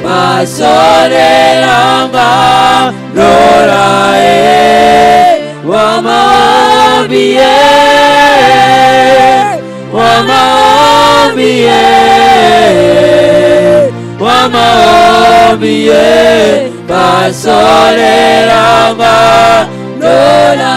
basolelanga lola wamaombie basolelanga lola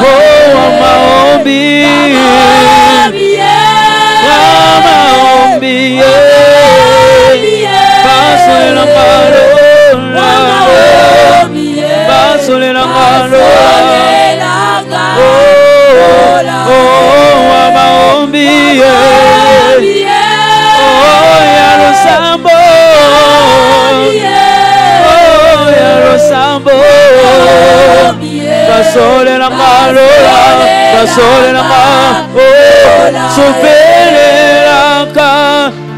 Supelelaka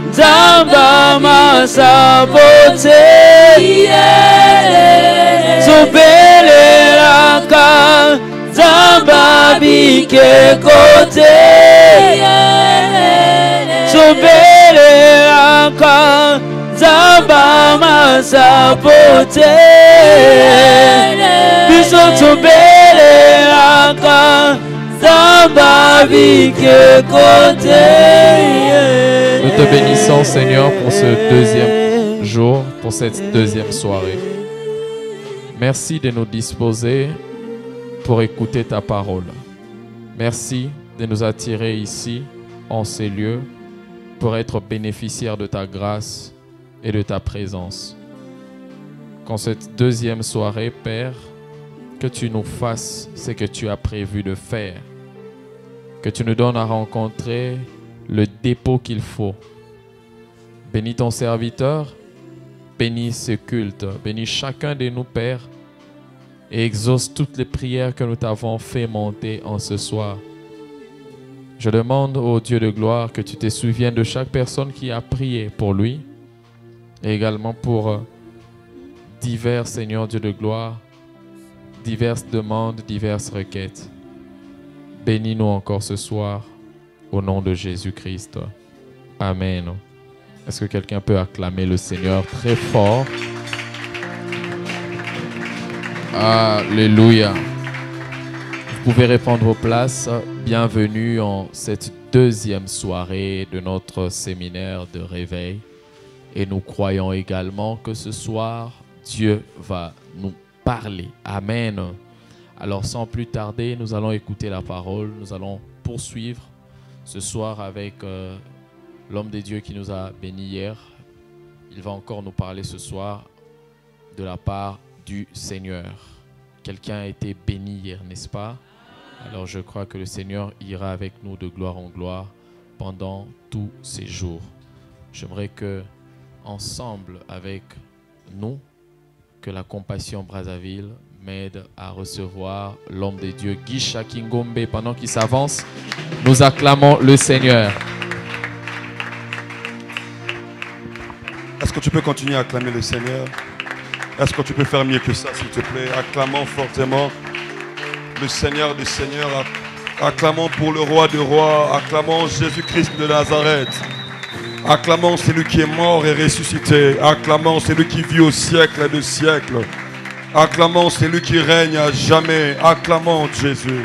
Nzamba masabote Supelelaka Nzamba bike kote Supelelaka Nzamba masabote Biso supelelaka Nous te bénissons, Seigneur, pour ce deuxième jour, pour cette deuxième soirée. Merci de nous disposer pour écouter ta parole. Merci de nous attirer ici, en ces lieux, pour être bénéficiaires de ta grâce et de ta présence. Qu'en cette deuxième soirée, Père, que tu nous fasses ce que tu as prévu de faire. Que tu nous donnes à rencontrer le dépôt qu'il faut. Bénis ton serviteur, bénis ce culte, bénis chacun de nous, Père, et exauce toutes les prières que nous t'avons fait monter en ce soir. Je demande au Dieu de gloire que tu te souviennes de chaque personne qui a prié pour lui, et également pour divers, Seigneur Dieu de gloire, diverses demandes, diverses requêtes. Bénis-nous encore ce soir, au nom de Jésus-Christ. Amen. Est-ce que quelqu'un peut acclamer le Seigneur très fort? Alléluia. Vous pouvez reprendre vos places. Bienvenue en cette deuxième soirée de notre séminaire de réveil. Et nous croyons également que ce soir, Dieu va nous parler. Amen. Alors sans plus tarder, nous allons écouter la parole. Nous allons poursuivre ce soir avec l'homme de Dieu qui nous a bénis hier. Il va encore nous parler ce soir de la part du Seigneur. Quelqu'un a été béni hier, n'est-ce pas? Alors je crois que le Seigneur ira avec nous de gloire en gloire pendant tous ces jours. J'aimerais que, ensemble avec nous, que la Compassion Brazzaville m'aide à recevoir l'homme de Dieu, Guicha Kingombe. Pendant qu'il s'avance, nous acclamons le Seigneur. Est-ce que tu peux continuer à acclamer le Seigneur? Est-ce que tu peux faire mieux que ça, s'il te plaît? Acclamons fortement le Seigneur des Seigneurs. Acclamons pour le Roi des Rois. Acclamons Jésus-Christ de Nazareth. Acclamons celui qui est mort et ressuscité. Acclamons celui qui vit au siècle des siècles. Acclamons celui qui règne à jamais. Acclamons Jésus.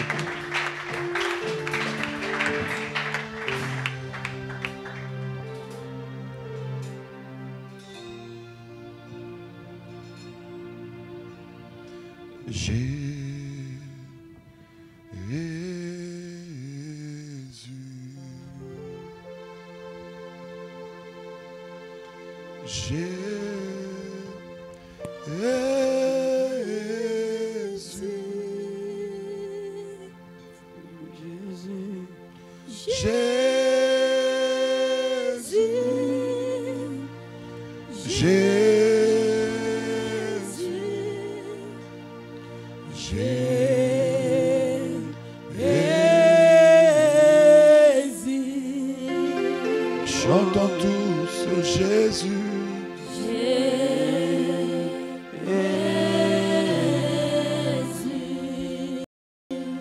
Chantons tous Jésus.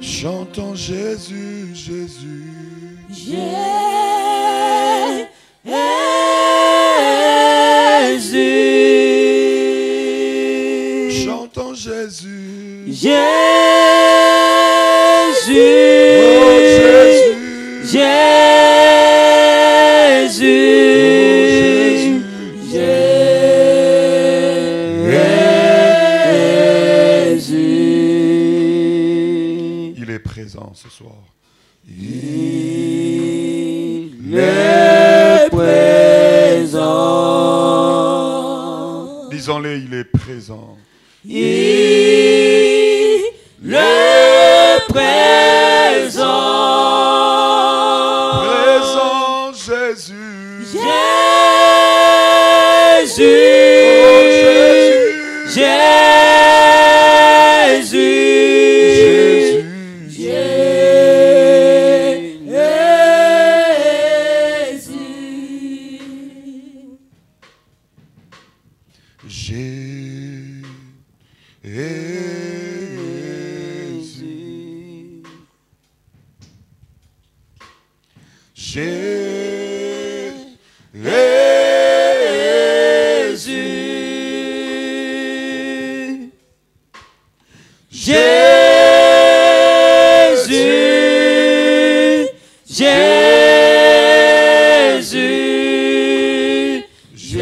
Chantons Jésus, Jésus. Jésus. Jésus. Oh Jésus. Jésus. Jésus. Il est présent ce soir. Il est présent. Disons-le, il est présent. Il est présent. Présent Jésus. Jésus. Oh Jésus. Jésus.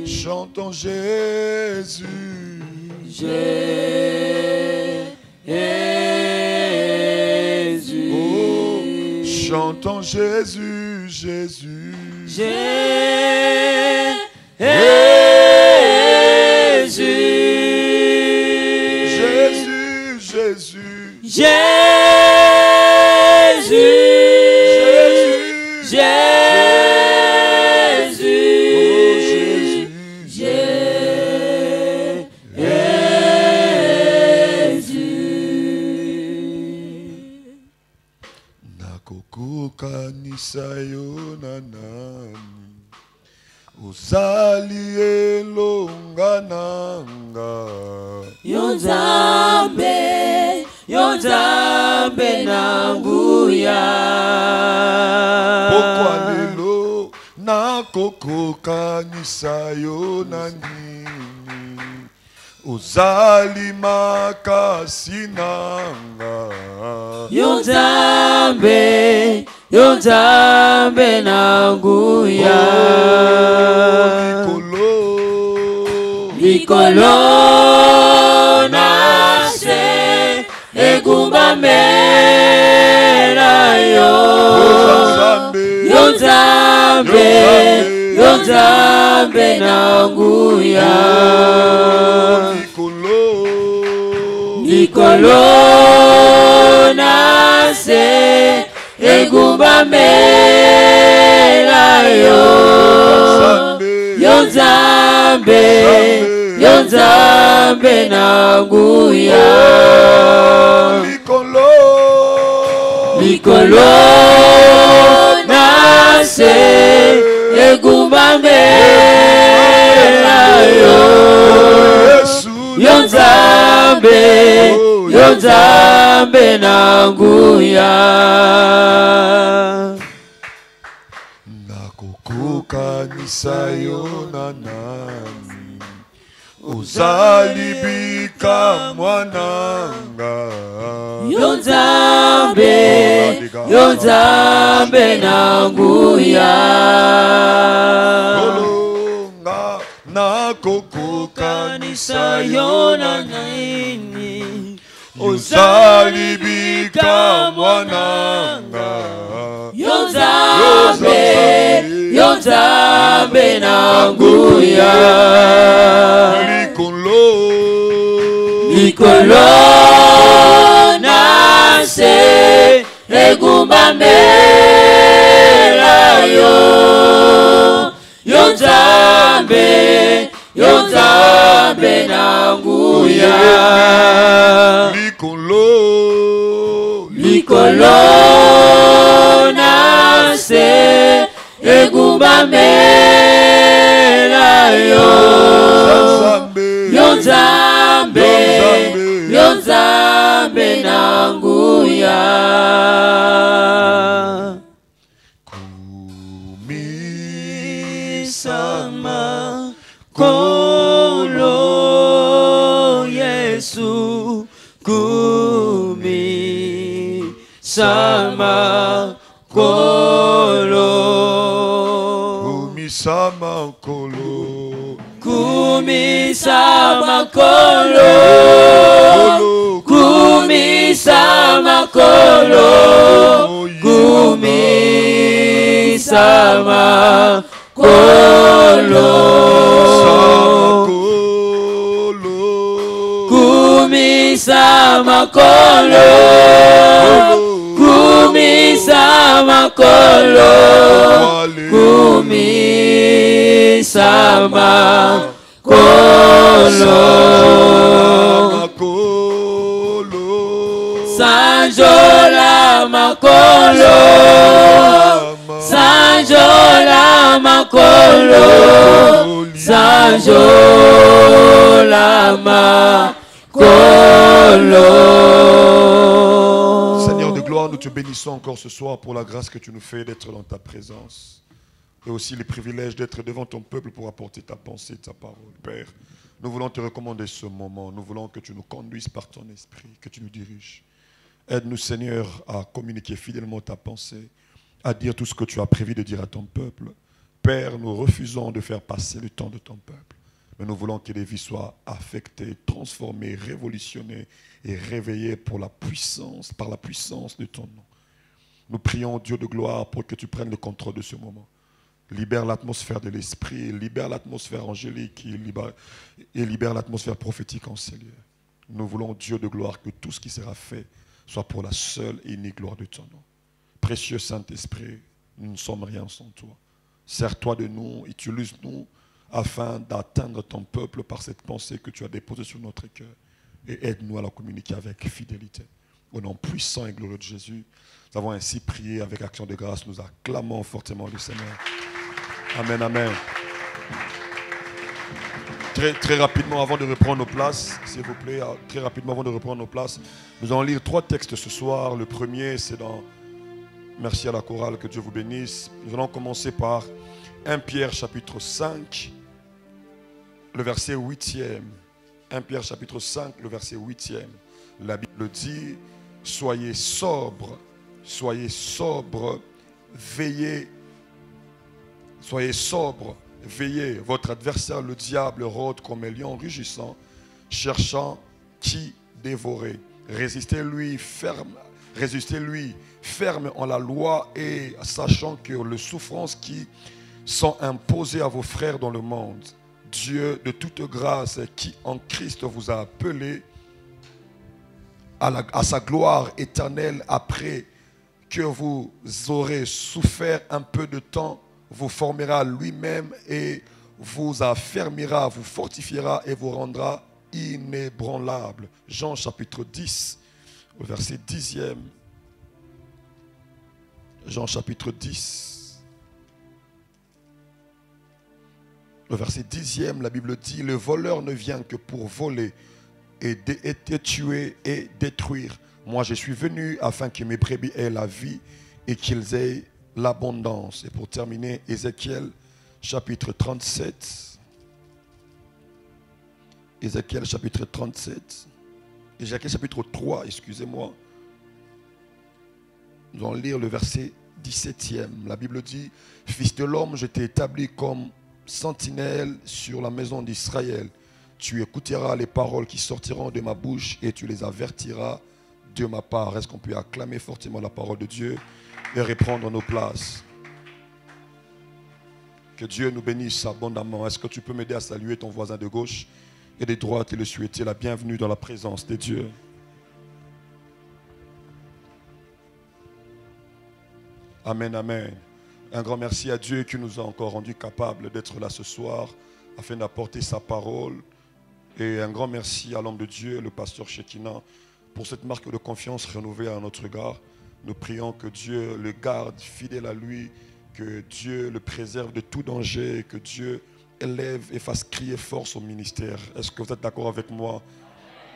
Chantons Jésus. Jésus. Oh, chantons Jésus, Jésus. Jésus, Jésus. Sayo na nani uzali elonga nanga Yonzambe nanguya pokwa lelo nakokokanisa yo na nini uzali makasi nanga Yonzambe nanguya Likolo nase egumba mera yo Yonzambe nanguya Likolo nase egumba mera yo Yonzambe nanguya Likolo nase egumba mera yo Yonzambe nanguya nakokokanisa yo na nani uzalibika mwananga Yonzambe nanguya kolonga nakokokanisa yo na nani uzalibika mwananga Yonzambe nanguya Likolo nase egumba mera yo Yonzambe nanguya Likolo nase egumba mera yo Yonzambe nanguya sama kolo Yesu kumi sama kolo kumi sama kolo kumi sama kolo kumi sama kolo kumi sama kolo kumi sama kolo kumi sama kolo kumi sama kolo sanjola makolo sanjola makolo sanjola makolo. Seigneur de gloire, nous te bénissons encore ce soir pour la grâce que tu nous fais d'être dans ta présence et aussi les privilèges d'être devant ton peuple pour apporter ta pensée, ta parole. Père, nous voulons te recommander ce moment. Nous voulons que tu nous conduises par ton esprit, que tu nous diriges. Aide-nous, Seigneur, à communiquer fidèlement ta pensée, à dire tout ce que tu as prévu de dire à ton peuple. Père, nous refusons de faire passer le temps de ton peuple, mais nous voulons que les vies soient affectées, transformées, révolutionnées et réveillées par la puissance de ton nom. Nous prions, Dieu de gloire, pour que tu prennes le contrôle de ce moment. Libère l'atmosphère de l'esprit, libère l'atmosphère angélique et libère l'atmosphère prophétique en ces lieux. Nous voulons, Dieu de gloire, que tout ce qui sera fait soit pour la seule et unique gloire de ton nom. Précieux Saint-Esprit, nous ne sommes rien sans toi. Sers-toi de nous, utilise-nous afin d'atteindre ton peuple par cette pensée que tu as déposée sur notre cœur. Et aide-nous à la communiquer avec fidélité. Au nom puissant et glorieux de Jésus, nous avons ainsi prié avec action de grâce. Nous acclamons fortement le Seigneur. Amen, amen. Très rapidement, avant de reprendre nos places, s'il vous plaît, très rapidement avant de reprendre nos places, nous allons lire 3 textes ce soir. Le premier, c'est dans... Merci à la chorale, que Dieu vous bénisse. Nous allons commencer par 1 Pierre chapitre 5, le verset 8e. 1 Pierre chapitre 5, le verset 8e. La Bible dit, soyez sobres, veillez. Soyez sobres, veillez. Votre adversaire, le diable, rôde comme un lion rugissant, cherchant qui dévorer. Résistez-lui ferme en la loi et sachant que les souffrances qui sont imposées à vos frères dans le monde, Dieu de toute grâce qui en Christ vous a appelés à sa gloire éternelle après que vous aurez souffert un peu de temps, vous formera lui-même et vous affermira, vous fortifiera et vous rendra inébranlable. Jean chapitre 10, au verset 10e. Jean chapitre 10. Le verset 10e, la Bible dit, le voleur ne vient que pour voler et tuer et détruire. Moi, je suis venu afin que mes brebis aient la vie et qu'ils aient l'abondance. Et pour terminer, Ézéchiel chapitre 37. Ézéchiel chapitre 37. Ézéchiel chapitre 3, excusez-moi. Nous allons lire le verset 17e. La Bible dit, fils de l'homme, je t'ai établi comme sentinelle sur la maison d'Israël. Tu écouteras les paroles qui sortiront de ma bouche et tu les avertiras de ma part. Est-ce qu'on peut acclamer fortement la parole de Dieu et reprendre nos places? Que Dieu nous bénisse abondamment. Est-ce que tu peux m'aider à saluer ton voisin de gauche et de droite et le souhaiter la bienvenue dans la présence de Dieu? Amen, amen. Un grand merci à Dieu qui nous a encore rendu capables d'être là ce soir afin d'apporter sa parole. Et un grand merci à l'homme de Dieu, le pasteur Shekinah, pour cette marque de confiance renouvelée à notre égard. Nous prions que Dieu le garde fidèle à lui, que Dieu le préserve de tout danger, que Dieu élève et fasse crier fort son ministère. Est-ce que vous êtes d'accord avec moi?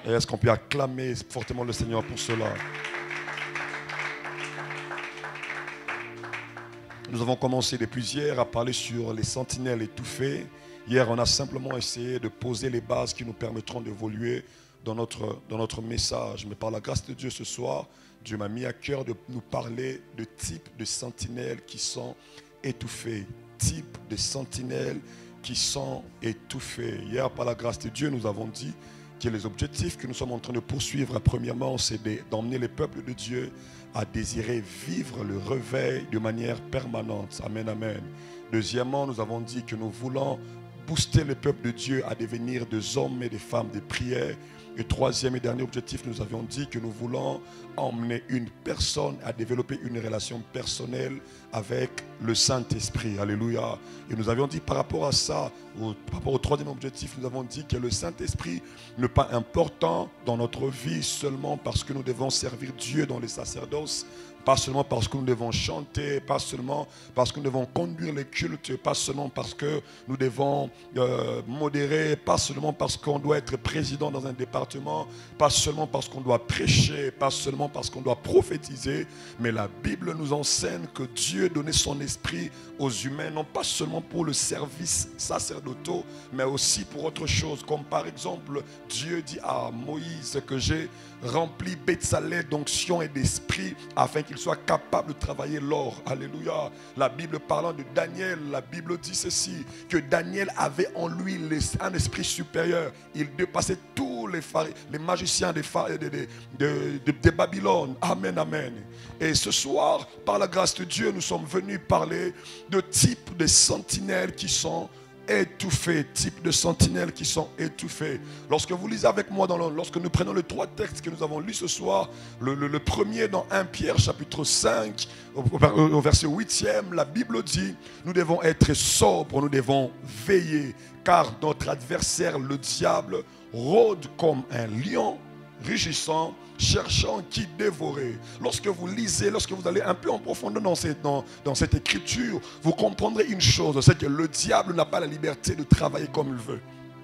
Et est-ce qu'on peut acclamer fortement le Seigneur pour cela? Nous avons commencé depuis hier à parler sur les sentinelles étouffées. Hier, on a simplement essayé de poser les bases qui nous permettront d'évoluer dans notre message. Mais par la grâce de Dieu ce soir, Dieu m'a mis à cœur de nous parler de types de sentinelles qui sont étouffées. Types de sentinelles qui sont étouffées. Hier, par la grâce de Dieu, nous avons dit que les objectifs que nous sommes en train de poursuivre, premièrement, c'est d'emmener les peuples de Dieu à désirer vivre le réveil de manière permanente. Amen, amen. Deuxièmement, nous avons dit que nous voulons booster le peuple de Dieu à devenir des hommes et des femmes de prière. Et troisième et dernier objectif, nous avions dit que nous voulons emmener une personne à développer une relation personnelle avec le Saint-Esprit. Alléluia. Et nous avions dit par rapport à ça, par rapport au troisième objectif, nous avons dit que le Saint-Esprit n'est pas important dans notre vie seulement parce que nous devons servir Dieu dans les sacerdoces, pas seulement parce que nous devons chanter, pas seulement parce que nous devons conduire les cultes, pas seulement parce que nous devons modérer, pas seulement parce qu'on doit être président dans un département, pas seulement parce qu'on doit prêcher, pas seulement parce qu'on doit prophétiser, mais la Bible nous enseigne que Dieu donnait son esprit aux humains, non pas seulement pour le service sacerdotal, mais aussi pour autre chose, comme par exemple, Dieu dit à Moïse que j'ai rempli Betsalel d'onction et d'esprit afin qu'il soit capable de travailler l'or. Alléluia. La Bible parlant de Daniel, la Bible dit ceci, que Daniel avait en lui un esprit supérieur. Il dépassait tous les magiciens de Babylone. Amen, amen. Et ce soir, par la grâce de Dieu, nous sommes venus parler de types de sentinelles qui sont étouffés, type de sentinelles qui sont étouffées. Lorsque vous lisez avec moi, lorsque nous prenons les trois textes que nous avons lus ce soir, le premier dans 1 Pierre chapitre 5, au verset 8e, la Bible dit, nous devons être sobres, nous devons veiller, car notre adversaire, le diable, rôde comme un lion, rugissant, cherchant qui dévorer. Lorsque vous lisez, lorsque vous allez un peu en profondeur dans cette écriture, vous comprendrez une chose, c'est que le diable n'a pas la liberté de travailler comme il veut.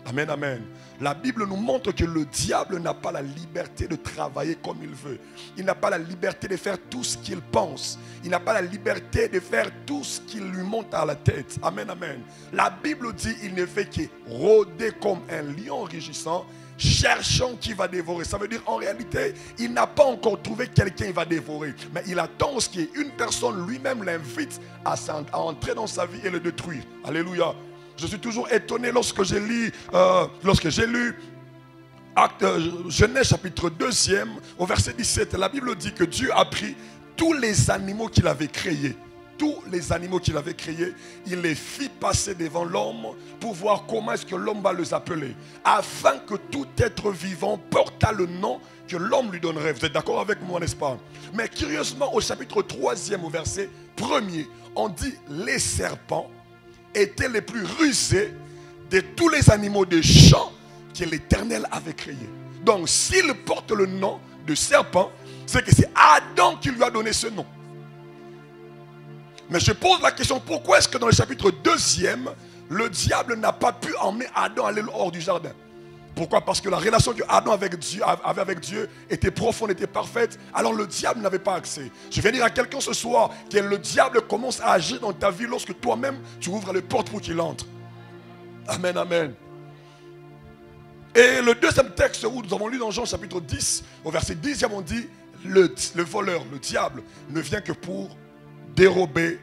Amen, amen. La Bible nous montre que le diable n'a pas la liberté de travailler comme il veut. Il n'a pas la liberté de faire tout ce qu'il pense. Il n'a pas la liberté de faire tout ce qui lui monte à la tête. Amen, amen. La Bible dit qu'il ne fait que rôder comme un lion rugissant, cherchant qui va dévorer. Ça veut dire en réalité, il n'a pas encore trouvé quelqu'un qui va dévorer. Mais il attend ce qu'une personne lui-même l'invite à entrer dans sa vie et le détruire. Alléluia. Je suis toujours étonné lorsque j'ai lu Genèse chapitre 2e au verset 17. La Bible dit que Dieu a pris tous les animaux qu'il avait créés. Tous les animaux qu'il avait créés, il les fit passer devant l'homme pour voir comment est-ce que l'homme va les appeler. Afin que tout être vivant portât le nom que l'homme lui donnerait. Vous êtes d'accord avec moi, n'est-ce pas? Mais curieusement, au chapitre 3e, au verset 1er, on dit les serpents étaient les plus rusés de tous les animaux des champs que l'Éternel avait créés. Donc, s'il porte le nom de serpent, c'est que c'est Adam qui lui a donné ce nom. Mais je pose la question, pourquoi est-ce que dans le chapitre 2e, le diable n'a pas pu emmener Adam aller hors du jardin? Pourquoi? Parce que la relation que Adam avait avec Dieu était profonde, était parfaite. Alors le diable n'avait pas accès. Je viens dire à quelqu'un ce soir que le diable commence à agir dans ta vie lorsque toi-même tu ouvres les portes pour qu'il entre. Amen, amen. Et le deuxième texte où nous avons lu dans Jean chapitre 10, au verset 10, on dit le voleur, le diable, ne vient que pour dérober,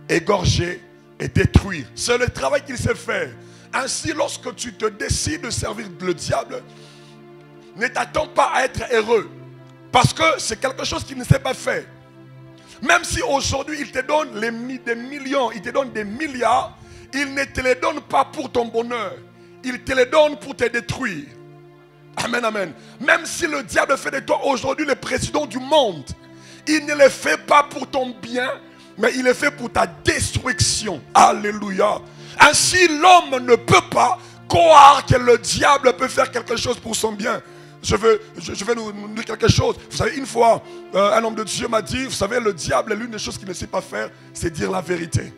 égorger et détruire. C'est le travail qu'il sait faire. Ainsi, lorsque tu te décides de servir le diable, ne t'attends pas à être heureux. Parce que c'est quelque chose qu'il ne sait pas faire. Même si aujourd'hui il te donne des millions, il te donne des milliards, il ne te les donne pas pour ton bonheur. Il te les donne pour te détruire. Amen, amen. Même si le diable fait de toi aujourd'hui le président du monde, il ne le fait pas pour ton bien, mais il le fait pour ta destruction. Alléluia. Ainsi, l'homme ne peut pas croire que le diable peut faire quelque chose pour son bien. Je vais nous dire quelque chose. Vous savez, une fois, un homme de Dieu m'a dit, vous savez, le diable, l'une des choses qu'il ne sait pas faire, c'est dire la vérité.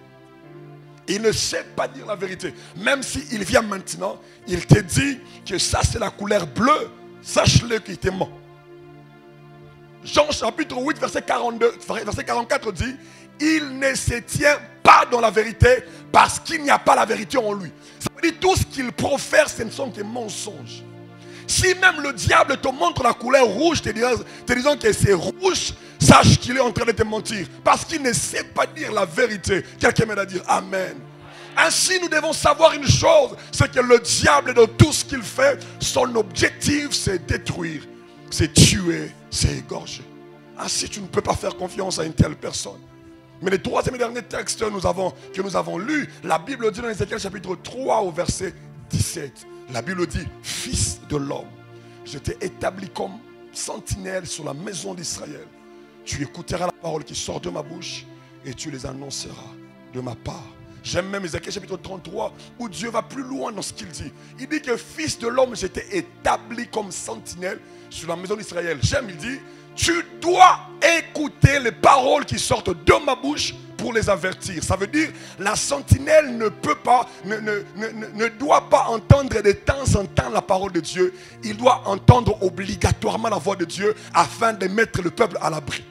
Il ne sait pas dire la vérité. Même s'il vient maintenant, il te dit que ça c'est la couleur bleue, sache-le qu'il te ment. Jean chapitre 8, verset 44 dit, il ne se tient pas dans la vérité parce qu'il n'y a pas la vérité en lui. Ça veut dire tout ce qu'il profère, ce ne sont que mensonges. Si même le diable te montre la couleur rouge, te disant que c'est rouge, sache qu'il est en train de te mentir. Parce qu'il ne sait pas dire la vérité. Quelqu'un m'aide à dire Amen. Ainsi, nous devons savoir une chose, c'est que le diable, dans tout ce qu'il fait, son objectif, c'est détruire, c'est tuer, c'est égorger. Ainsi, tu ne peux pas faire confiance à une telle personne. Mais le troisième et dernier texte que nous avons lu, la Bible dit dans Ézéchiel chapitre 3 au verset 17. La Bible dit, fils de l'homme, je t'ai établi comme sentinelle sur la maison d'Israël. Tu écouteras la parole qui sort de ma bouche et tu les annonceras de ma part. J'aime même Ézéchiel chapitre 33 où Dieu va plus loin dans ce qu'il dit. Il dit que fils de l'homme, je t'ai établi comme sentinelle sur la maison d'Israël. J'aime, il dit, tu dois écouter les paroles qui sortent de ma bouche pour les avertir. Ça veut dire, la sentinelle ne doit pas entendre de temps en temps la parole de Dieu. Il doit entendre obligatoirement la voix de Dieu afin de mettre le peuple à l'abri.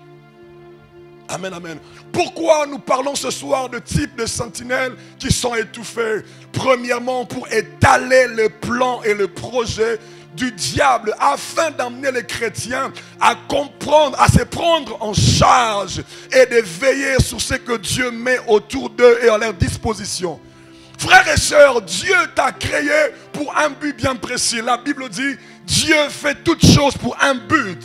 Amen, amen. Pourquoi nous parlons ce soir de types de sentinelles qui sont étouffées? Premièrement, pour étaler le plan et le projet du diable afin d'amener les chrétiens à comprendre, à se prendre en charge et de veiller sur ce que Dieu met autour d'eux et à leur disposition. Frères et sœurs, Dieu t'a créé pour un but bien précis. La Bible dit, Dieu fait toutes choses pour un but.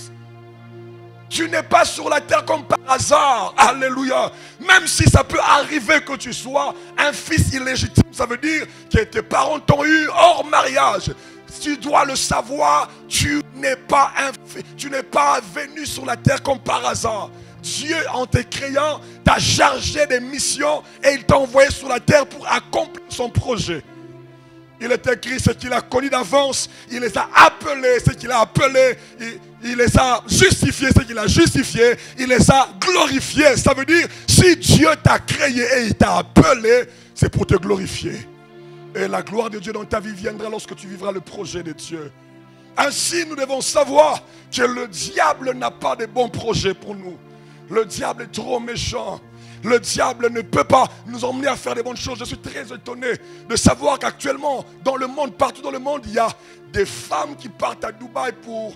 Tu n'es pas sur la terre comme par hasard. Alléluia. Même si ça peut arriver que tu sois un fils illégitime, ça veut dire que tes parents t'ont eu hors mariage. Tu dois le savoir, tu n'es pas venu sur la terre comme par hasard. Dieu, en te créant, t'a chargé des missions et il t'a envoyé sur la terre pour accomplir son projet. Il est écrit ce qu'il a connu d'avance, il les a appelés, ce qu'il a appelé, il les a justifiés, ce qu'il a justifié, il les a glorifiés. Ça veut dire, si Dieu t'a créé et il t'a appelé, c'est pour te glorifier. Et la gloire de Dieu dans ta vie viendra lorsque tu vivras le projet de Dieu. Ainsi, nous devons savoir que le diable n'a pas de bons projets pour nous. Le diable est trop méchant. Le diable ne peut pas nous emmener à faire des bonnes choses. Je suis très étonné de savoir qu'actuellement, dans le monde, partout dans le monde, il y a des femmes qui partent à Dubaï pour...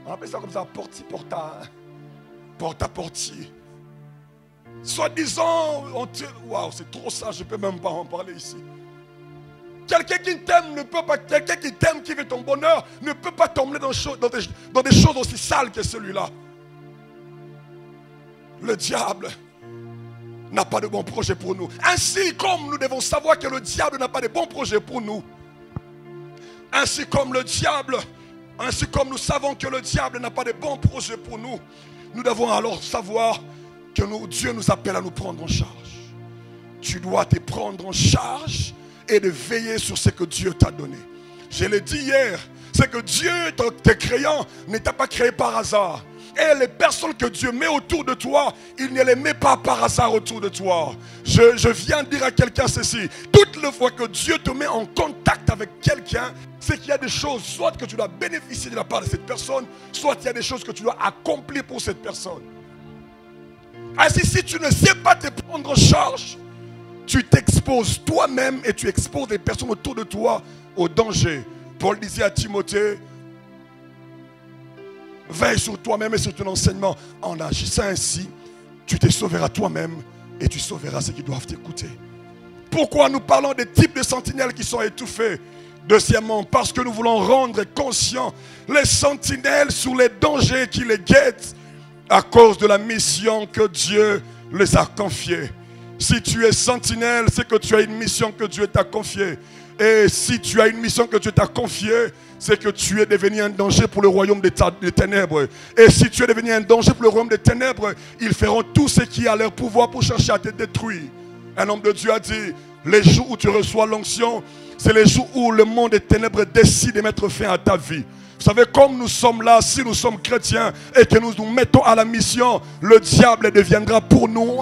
On appelle ça comme ça, porte-à-porte. Soi-disant, waouh, c'est trop ça, je ne peux même pas en parler ici. Quelqu'un qui t'aime ne peut pas, quelqu'un qui t'aime, qui veut ton bonheur, ne peut pas t'emmener dans des choses aussi sales que celui-là. Le diable n'a pas de bons projets pour nous. Ainsi comme nous devons savoir que le diable n'a pas de bons projets pour nous. Ainsi comme nous savons que le diable n'a pas de bons projets pour nous, nous devons alors savoir que Dieu nous appelle à nous prendre en charge. Tu dois te prendre en charge et de veiller sur ce que Dieu t'a donné. Je l'ai dit hier, c'est que Dieu, te créant, ne t'a pas créé par hasard. Et les personnes que Dieu met autour de toi, il ne les met pas par hasard autour de toi. Je viens dire à quelqu'un ceci. Toutes les fois que Dieu te met en contact avec quelqu'un, c'est qu'il y a des choses, soit que tu dois bénéficier de la part de cette personne, soit il y a des choses que tu dois accomplir pour cette personne. Ainsi, si tu ne sais pas te prendre en charge, tu t'exposes toi-même et tu exposes les personnes autour de toi au danger. Paul disait à Timothée, veille sur toi-même et sur ton enseignement. En agissant ainsi, tu te sauveras toi-même et tu sauveras ceux qui doivent t'écouter. Pourquoi nous parlons des types de sentinelles qui sont étouffés? Deuxièmement, parce que nous voulons rendre conscients les sentinelles sur les dangers qui les guettent à cause de la mission que Dieu les a confiée. Si tu es sentinelle, c'est que tu as une mission que Dieu t'a confiée. Et si tu as une mission que Dieu t'a confiée, c'est que tu es devenu un danger pour le royaume des ténèbres. Et si tu es devenu un danger pour le royaume des ténèbres, ils feront tout ce qui est à leur pouvoir pour chercher à te détruire. Un homme de Dieu a dit, les jours où tu reçois l'onction, c'est les jours où le monde des ténèbres décide de mettre fin à ta vie. Vous savez, comme nous sommes là, si nous sommes chrétiens et que nous nous mettons à la mission, le diable deviendra pour nous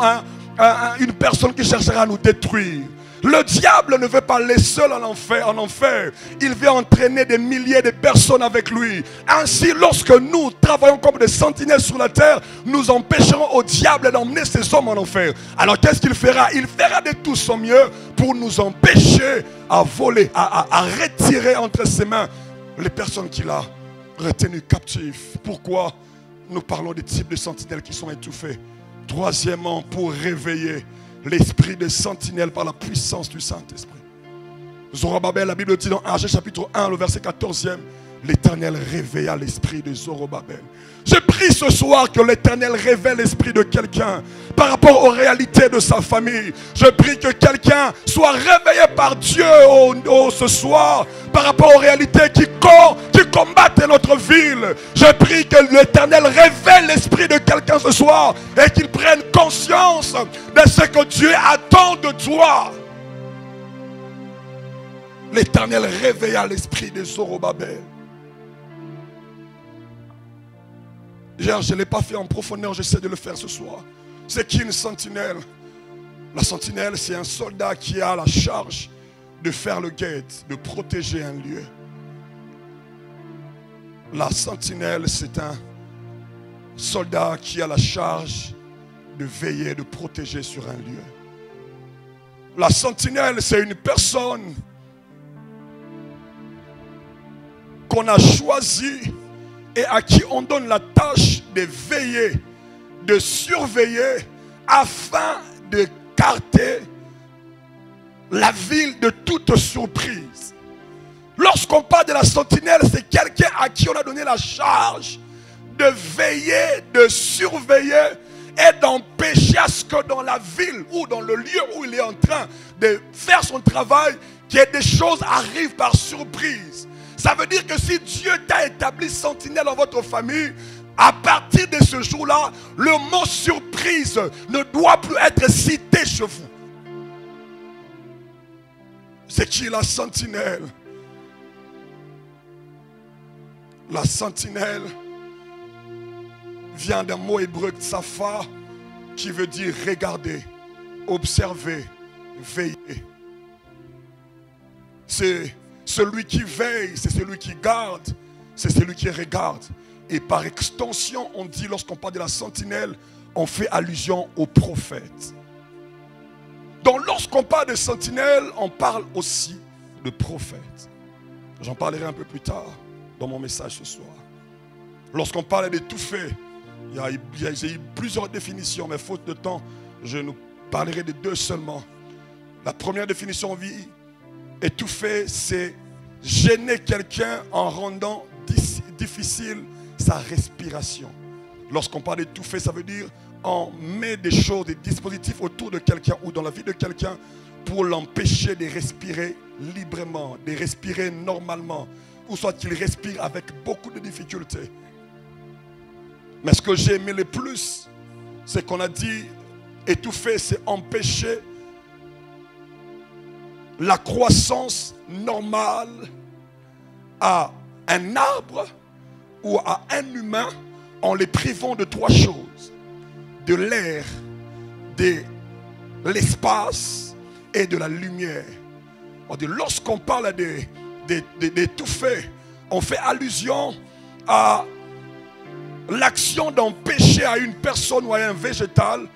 une personne qui cherchera à nous détruire. Le diable ne veut pas les seuls en enfer. Il veut entraîner des milliers de personnes avec lui. Ainsi, lorsque nous travaillons comme des sentinelles sur la terre, nous empêcherons au diable d'emmener ces hommes en enfer. Alors qu'est-ce qu'il fera? Il fera de tout son mieux pour nous empêcher à voler, à retirer entre ses mains les personnes qu'il a retenues captives. Pourquoi nous parlons des types de sentinelles qui sont étouffés? Troisièmement, pour réveiller l'esprit de sentinelle par la puissance du Saint-Esprit. Zorobabel, la Bible dit dans Agé chapitre 1, le verset 14e, l'Éternel réveilla l'esprit de Zorobabel. Je prie ce soir que l'Éternel révèle l'esprit de quelqu'un par rapport aux réalités de sa famille. Je prie que quelqu'un soit réveillé par Dieu ce soir par rapport aux réalités qui combattent notre ville. Je prie que l'Éternel révèle l'esprit de quelqu'un ce soir et qu'il prenne conscience de ce que Dieu attend de toi. L'Éternel réveilla l'esprit de Zorobabel. Je ne l'ai pas fait en profondeur, j'essaie de le faire ce soir. C'est qui une sentinelle? La sentinelle, c'est un soldat qui a la charge de faire le guet, de protéger un lieu. La sentinelle, c'est un soldat qui a la charge de veiller, de protéger sur un lieu. La sentinelle, c'est une personne qu'on a choisie et à qui on donne la tâche de veiller, de surveiller afin d'écarter la ville de toute surprise. Lorsqu'on parle de la sentinelle, c'est quelqu'un à qui on a donné la charge de veiller, de surveiller et d'empêcher à ce que dans la ville ou dans le lieu où il est en train de faire son travail, qu'il y ait des choses arrivent par surprise. Ça veut dire que si Dieu t'a établi sentinelle dans votre famille, à partir de ce jour-là, le mot surprise ne doit plus être cité chez vous. C'est qui la sentinelle? La sentinelle vient d'un mot hébreu tsafa qui veut dire regarder, observer, veiller. C'est celui qui veille, c'est celui qui garde, c'est celui qui regarde. Et par extension, on dit, lorsqu'on parle de la sentinelle, on fait allusion au prophète. Donc lorsqu'on parle de sentinelle, on parle aussi de prophète. J'en parlerai un peu plus tard dans mon message ce soir. Lorsqu'on parle d'étouffer, j'ai eu plusieurs définitions, mais faute de temps, je nous parlerai de deux seulement. La première définition, étouffer, c'est gêner quelqu'un en rendant difficile sa respiration. Lorsqu'on parle d'étouffer, ça veut dire on met des choses, des dispositifs autour de quelqu'un ou dans la vie de quelqu'un pour l'empêcher de respirer librement, de respirer normalement, ou soit qu'il respire avec beaucoup de difficultés. Mais ce que j'ai aimé le plus, c'est qu'on a dit étouffer, c'est empêcher la croissance normale à un arbre ou à un humain en les privant de trois choses: de l'air, de l'espace et de la lumière. Lorsqu'on parle d'étouffer, on fait allusion à l'action d'empêcher à une personne ou à un végétal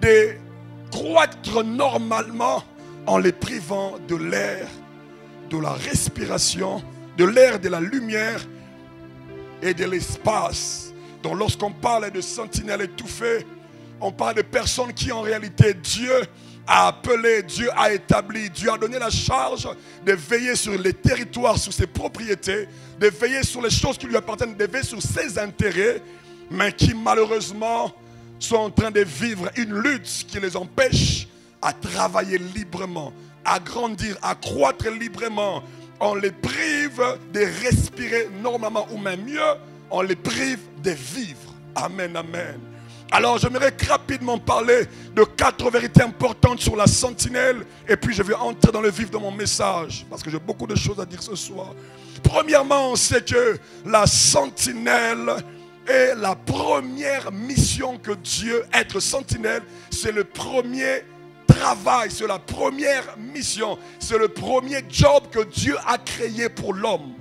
de croître normalement en les privant de l'air, de la respiration, de l'air, de la lumière et de l'espace. Donc lorsqu'on parle de sentinelles étouffées, on parle de personnes qui en réalité Dieu a appelé, Dieu a établi, Dieu a donné la charge de veiller sur les territoires, sur ses propriétés, de veiller sur les choses qui lui appartiennent, de veiller sur ses intérêts, mais qui malheureusement sont en train de vivre une lutte qui les empêche à travailler librement, à grandir, à croître librement. On les prive de respirer normalement, ou même mieux, on les prive de vivre. Amen, amen. Alors j'aimerais rapidement parler de 4 vérités importantes sur la sentinelle, et puis je vais entrer dans le vif de mon message, parce que j'ai beaucoup de choses à dire ce soir. Premièrement, c'est que la sentinelle est la première mission que Dieu, être sentinelle, c'est le premier travail, c'est la première mission, c'est le premier job que Dieu a créé pour l'homme.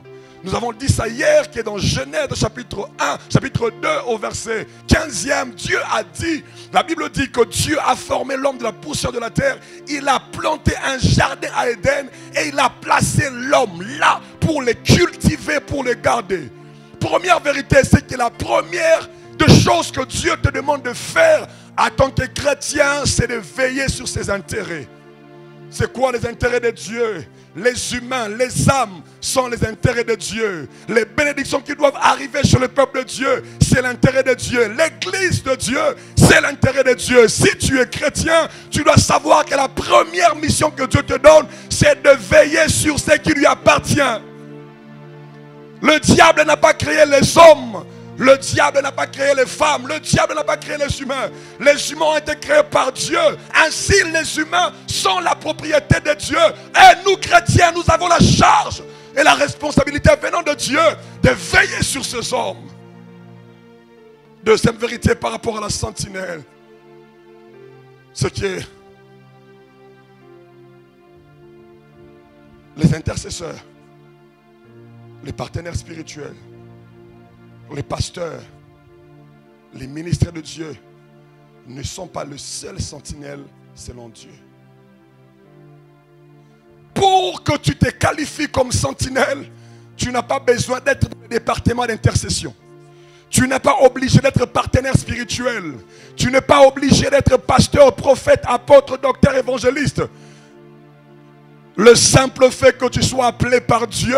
Nous avons dit ça hier, qui est dans Genèse chapitre 1, chapitre 2 au verset 15e. Dieu a dit, la Bible dit que Dieu a formé l'homme de la poussière de la terre. Il a planté un jardin à Éden et il a placé l'homme là pour les cultiver, pour les garder. Première vérité, c'est que la première des choses que Dieu te demande de faire en tant que chrétien, c'est de veiller sur ses intérêts. C'est quoi les intérêts de Dieu? Les humains, les âmes sont les intérêts de Dieu. Les bénédictions qui doivent arriver sur le peuple de Dieu, c'est l'intérêt de Dieu. L'église de Dieu, c'est l'intérêt de Dieu. Si tu es chrétien, tu dois savoir que la première mission que Dieu te donne, c'est de veiller sur ce qui lui appartient. Le diable n'a pas créé les hommes. Le diable n'a pas créé les femmes. Le diable n'a pas créé les humains. Les humains ont été créés par Dieu. Ainsi, les humains sont la propriété de Dieu. Et nous, chrétiens, nous avons la charge et la responsabilité venant de Dieu de veiller sur ces hommes. Deuxième vérité par rapport à la sentinelle, c'est que les intercesseurs, les partenaires spirituels, les pasteurs, les ministres de Dieu ne sont pas le seul sentinelle selon Dieu. Pour que tu te qualifies comme sentinelle, tu n'as pas besoin d'être dans le département d'intercession. Tu n'es pas obligé d'être partenaire spirituel. Tu n'es pas obligé d'être pasteur, prophète, apôtre, docteur, évangéliste. Le simple fait que tu sois appelé par Dieu,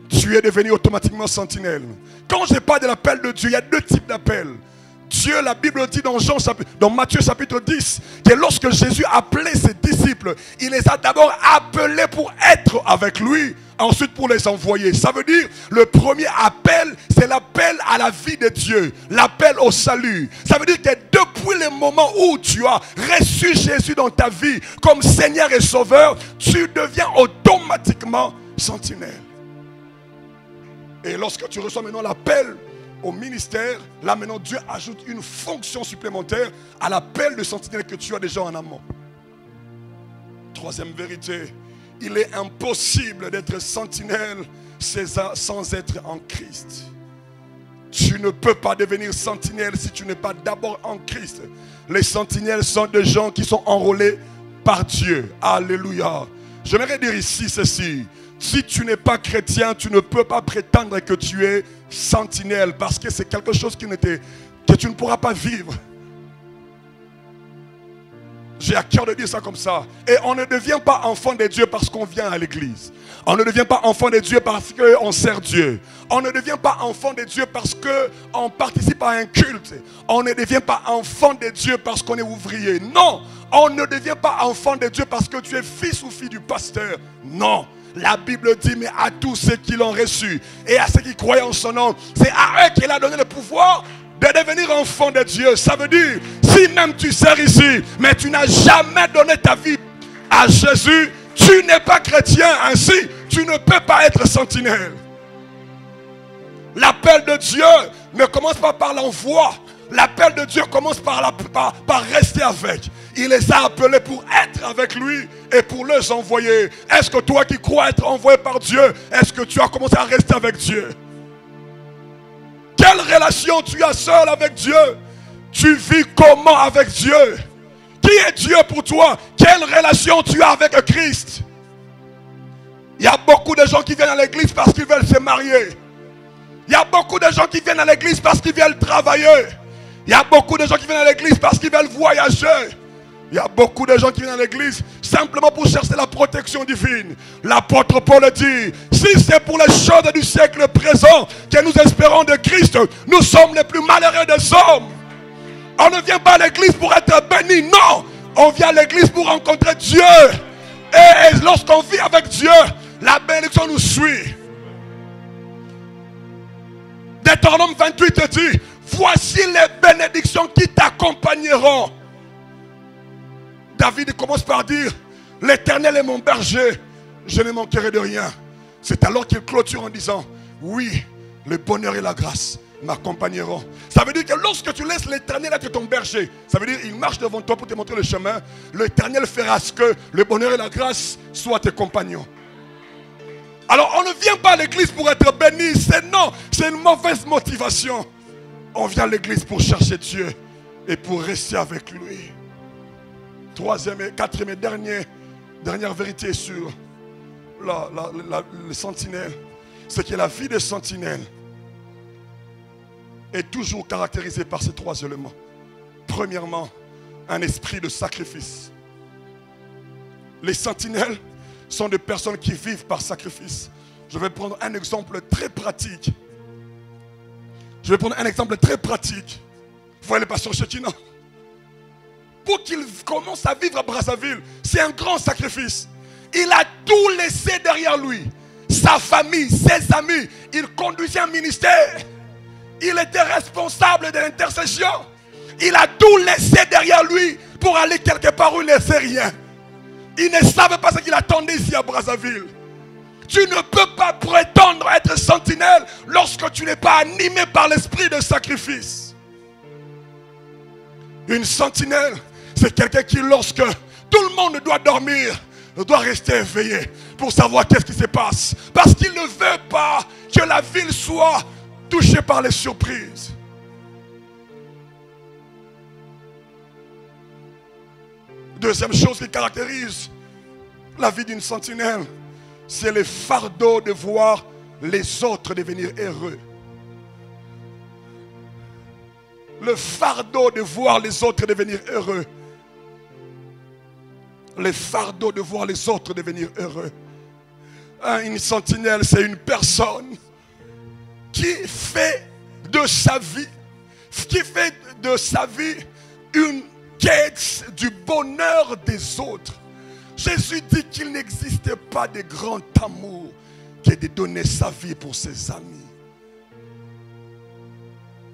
tu es devenu automatiquement sentinelle. Quand je parle de l'appel de Dieu, il y a deux types d'appels. Dieu, la Bible dit dans Matthieu chapitre 10, que lorsque Jésus appelait ses disciples, il les a d'abord appelés pour être avec lui, ensuite pour les envoyer. Ça veut dire, le premier appel, c'est l'appel à la vie de Dieu, l'appel au salut. Ça veut dire que depuis le moment où tu as reçu Jésus dans ta vie comme Seigneur et Sauveur, tu deviens automatiquement sentinelle. Et lorsque tu reçois maintenant l'appel au ministère, là maintenant Dieu ajoute une fonction supplémentaire à l'appel de sentinelle que tu as déjà en amont. Troisième vérité, il est impossible d'être sentinelle sans être en Christ. Tu ne peux pas devenir sentinelle si tu n'es pas d'abord en Christ. Les sentinelles sont des gens qui sont enrôlés par Dieu. Alléluia. J'aimerais dire ici ceci. Si tu n'es pas chrétien, tu ne peux pas prétendre que tu es sentinelle, parce que c'est quelque chose que tu ne pourras pas vivre. J'ai à cœur de dire ça comme ça. Et on ne devient pas enfant de Dieu parce qu'on vient à l'église. On ne devient pas enfant de Dieu parce qu'on sert Dieu. On ne devient pas enfant de Dieu parce qu'on participe à un culte. On ne devient pas enfant de Dieu parce qu'on est ouvrier. Non, on ne devient pas enfant de Dieu parce que tu es fils ou fille du pasteur. Non. La Bible dit, mais à tous ceux qui l'ont reçu et à ceux qui croient en son nom, c'est à eux qu'il a donné le pouvoir de devenir enfant de Dieu. Ça veut dire, si même tu sers ici, mais tu n'as jamais donné ta vie à Jésus, tu n'es pas chrétien. Ainsi, tu ne peux pas être sentinelle. L'appel de Dieu ne commence pas par l'envoi. L'appel de Dieu commence par rester avec. Il les a appelés pour être avec lui et pour les envoyer. Est-ce que toi qui crois être envoyé par Dieu, est-ce que tu as commencé à rester avec Dieu? Quelle relation tu as seul avec Dieu? Tu vis comment avec Dieu? Qui est Dieu pour toi? Quelle relation tu as avec Christ? Il y a beaucoup de gens qui viennent à l'église parce qu'ils veulent se marier. Il y a beaucoup de gens qui viennent à l'église parce qu'ils veulent travailler. Il y a beaucoup de gens qui viennent à l'église parce qu'ils veulent voyager. Il y a beaucoup de gens qui viennent à l'église simplement pour chercher la protection divine. L'apôtre Paul dit, si c'est pour les choses du siècle présent que nous espérons de Christ, nous sommes les plus malheureux des hommes. On ne vient pas à l'église pour être béni, non. On vient à l'église pour rencontrer Dieu. Et lorsqu'on vit avec Dieu, la bénédiction nous suit. Deutéronome 28 dit, voici les bénédictions qui t'accompagneront. David commence par dire, l'Éternel est mon berger, je ne manquerai de rien. C'est alors qu'il clôture en disant, oui, le bonheur et la grâce m'accompagneront. Ça veut dire que lorsque tu laisses l'Éternel être ton berger, ça veut dire qu'il marche devant toi pour te montrer le chemin. L'Éternel fera ce que le bonheur et la grâce soient tes compagnons. Alors on ne vient pas à l'église pour être béni, c'est une mauvaise motivation. On vient à l'église pour chercher Dieu et pour rester avec lui. Troisième et quatrième et dernière vérité sur le sentinelle, c'est que la vie des sentinelles est toujours caractérisée par ces trois éléments. Premièrement, un esprit de sacrifice. Les sentinelles sont des personnes qui vivent par sacrifice. Je vais prendre un exemple très pratique. Vous voyez le pasteur Shekinah? Pour qu'il commence à vivre à Brazzaville, c'est un grand sacrifice. Il a tout laissé derrière lui. Sa famille, ses amis. Il conduisait un ministère. Il était responsable de l'intercession. Il a tout laissé derrière lui pour aller quelque part où il ne sait rien. Il ne savait pas ce qu'il attendait ici à Brazzaville. Tu ne peux pas prétendre être sentinelle lorsque tu n'es pas animé par l'esprit de sacrifice. Une sentinelle, c'est quelqu'un qui, lorsque tout le monde doit dormir, doit rester éveillé pour savoir qu'est-ce qui se passe. Parce qu'il ne veut pas que la ville soit touchée par les surprises. Deuxième chose qui caractérise la vie d'une sentinelle, c'est le fardeau de voir les autres devenir heureux. Le fardeau de voir les autres devenir heureux. Le fardeau de voir les autres devenir heureux. Une sentinelle, c'est une personne qui fait de sa vie une quête du bonheur des autres. Jésus dit qu'il n'existe pas de grand amour que de donner sa vie pour ses amis.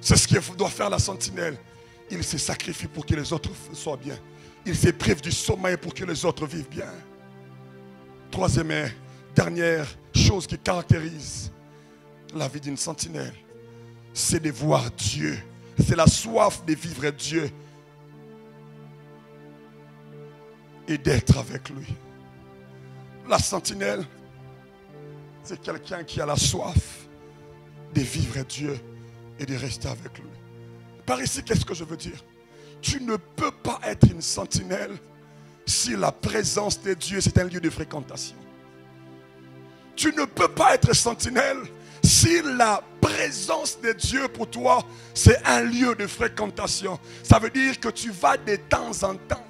C'est ce que doit faire la sentinelle. Il se sacrifie pour que les autres soient bien. Il se prive du sommeil pour que les autres vivent bien. Troisième et dernière chose qui caractérise la vie d'une sentinelle, c'est de voir Dieu. C'est la soif de vivre Dieu et d'être avec lui. La sentinelle, c'est quelqu'un qui a la soif de vivre Dieu et de rester avec lui. Par ici, qu'est-ce que je veux dire? Tu ne peux pas être une sentinelle si la présence de Dieu, c'est un lieu de fréquentation. Tu ne peux pas être sentinelle si la présence de Dieu pour toi, c'est un lieu de fréquentation. Ça veut dire que tu vas de temps en temps,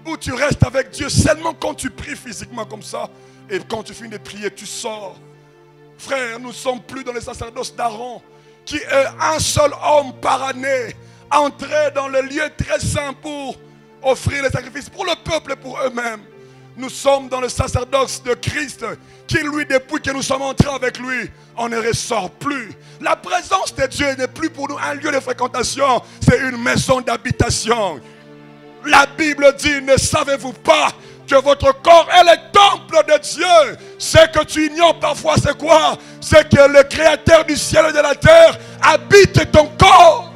où tu restes avec Dieu seulement quand tu pries physiquement comme ça. Et quand tu finis de prier, tu sors. Frère, nous ne sommes plus dans les sacerdoces d'Aaron, qui est un seul homme par année, entré dans le lieu très saint pour offrir les sacrifices pour le peuple et pour eux-mêmes. Nous sommes dans le sacerdoce de Christ, qui lui, depuis que nous sommes entrés avec lui, on ne ressort plus. La présence de Dieu n'est plus pour nous un lieu de fréquentation, c'est une maison d'habitation. La Bible dit, ne savez-vous pas que votre corps est le temple de Dieu? Ce que tu ignores parfois, c'est quoi? C'est que le Créateur du ciel et de la terre habite ton corps.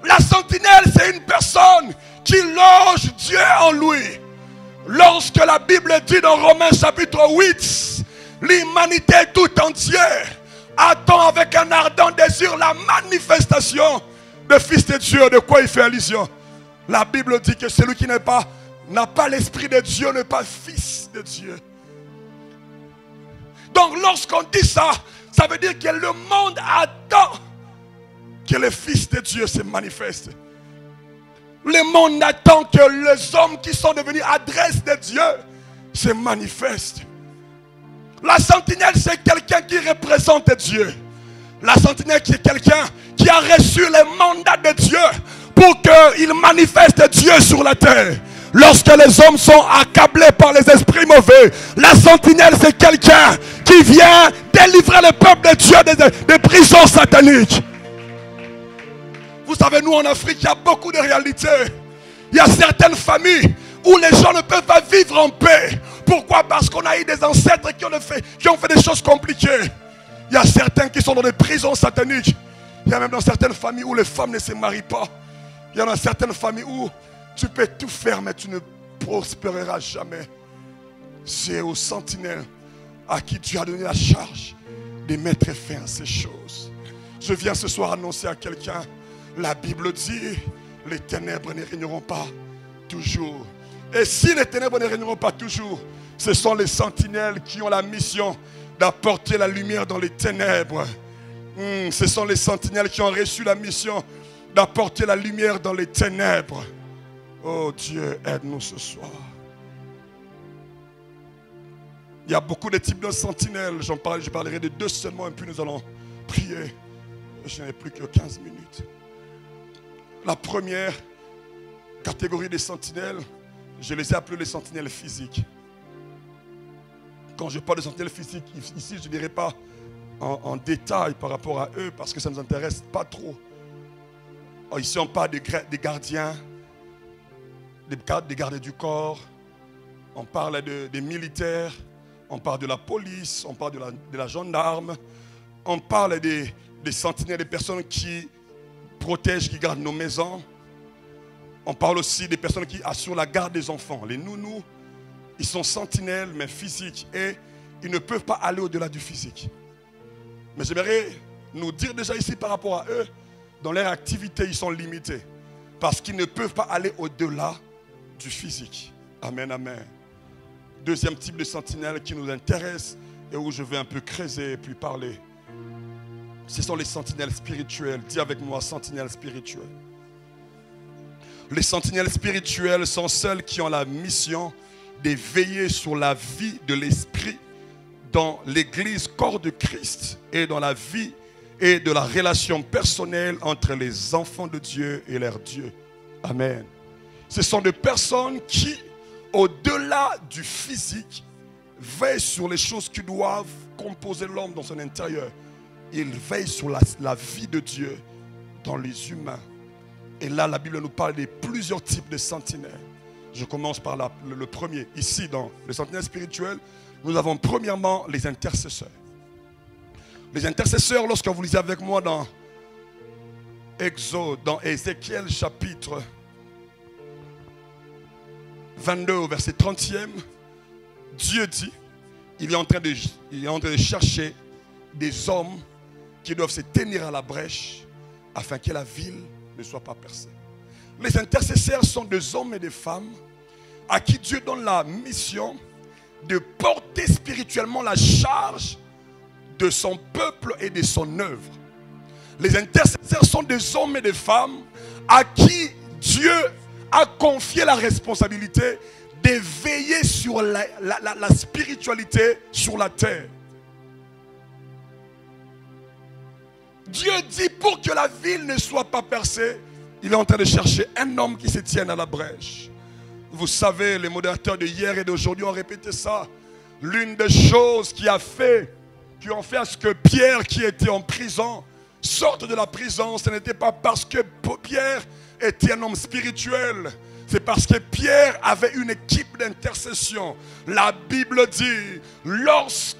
La sentinelle, c'est une personne qui loge Dieu en lui. Lorsque la Bible dit dans Romains chapitre 8, l'humanité tout entière attend avec un ardent désir la manifestation du Fils de Dieu. De quoi il fait allusion? La Bible dit que celui qui n'a pas l'esprit de Dieu n'est pas fils de Dieu. Donc lorsqu'on dit ça, ça veut dire que le monde attend que le Fils de Dieu se manifeste. Le monde attend que les hommes qui sont devenus adresses de Dieu se manifestent. La sentinelle, c'est quelqu'un qui représente Dieu. La sentinelle, c'est quelqu'un qui a reçu le mandat de Dieu pour qu'il manifeste Dieu sur la terre. Lorsque les hommes sont accablés par les esprits mauvais, la sentinelle, c'est quelqu'un qui vient délivrer le peuple de Dieu des prisons sataniques. Vous savez, nous en Afrique, il y a beaucoup de réalités. Il y a certaines familles où les gens ne peuvent pas vivre en paix. Pourquoi? Parce qu'on a eu des ancêtres qui ont fait des choses compliquées. Il y a certains qui sont dans des prisons sataniques. Il y a même dans certaines familles où les femmes ne se marient pas. Il y en a certaines familles où tu peux tout faire, mais tu ne prospéreras jamais. C'est aux sentinelles à qui Dieu a donné la charge de mettre fin à ces choses. Je viens ce soir annoncer à quelqu'un, la Bible dit, les ténèbres ne régneront pas toujours. Et si les ténèbres ne régneront pas toujours, ce sont les sentinelles qui ont la mission d'apporter la lumière dans les ténèbres. Ce sont les sentinelles qui ont reçu la mission d'apporter la lumière dans les ténèbres. Oh Dieu, aide-nous ce soir. Il y a beaucoup de types de sentinelles. Je parlerai de 2 seulement et puis nous allons prier. Je n'ai plus que 15 minutes. La première catégorie des sentinelles, je les ai appelées les sentinelles physiques. Quand je parle de sentinelles physiques, ici je ne dirai pas en détail par rapport à eux parce que ça ne nous intéresse pas trop. Ici on parle des gardiens, des gardes du corps, on parle des militaires, on parle de la police, on parle de la gendarme, on parle des sentinelles, des personnes qui protègent, qui gardent nos maisons. On parle aussi des personnes qui assurent la garde des enfants. Les nounous, ils sont sentinelles mais physiques et ils ne peuvent pas aller au-delà du physique. Mais j'aimerais nous dire déjà ici par rapport à eux, dans leur activité, ils sont limités. Parce qu'ils ne peuvent pas aller au-delà du physique. Amen, amen. Deuxième type de sentinelle qui nous intéresse et où je vais un peu creuser et puis parler. Ce sont les sentinelles spirituelles. Dis avec moi, sentinelles spirituelles. Les sentinelles spirituelles sont celles qui ont la mission de veiller sur la vie de l'esprit dans l'église corps de Christ et dans la vie et de la relation personnelle entre les enfants de Dieu et leur Dieu. Amen. Ce sont des personnes qui, au-delà du physique, veillent sur les choses qui doivent composer l'homme dans son intérieur. Ils veillent sur la vie de Dieu dans les humains. Et là, la Bible nous parle de plusieurs types de sentinelles. Je commence par le premier. Ici, dans les sentinelles spirituelles, nous avons premièrement les intercesseurs. Les intercesseurs, lorsque vous lisez avec moi dans Exode, dans Ézéchiel chapitre 22 au verset 30e, Dieu dit, il est en train de chercher des hommes qui doivent se tenir à la brèche afin que la ville ne soit pas percée. Les intercesseurs sont des hommes et des femmes à qui Dieu donne la mission de porter spirituellement la charge de son peuple et de son œuvre. Les intercesseurs sont des hommes et des femmes à qui Dieu a confié la responsabilité de veiller sur la spiritualité sur la terre. Dieu dit pour que la ville ne soit pas percée, il est en train de chercher un homme qui se tienne à la brèche. Vous savez, les modérateurs de hier et d'aujourd'hui ont répété ça. L'une des choses qui ont fait à ce que Pierre, qui était en prison, sorte de la prison, ce n'était pas parce que Pierre était un homme spirituel. C'est parce que Pierre avait une équipe d'intercession. La Bible dit, lorsque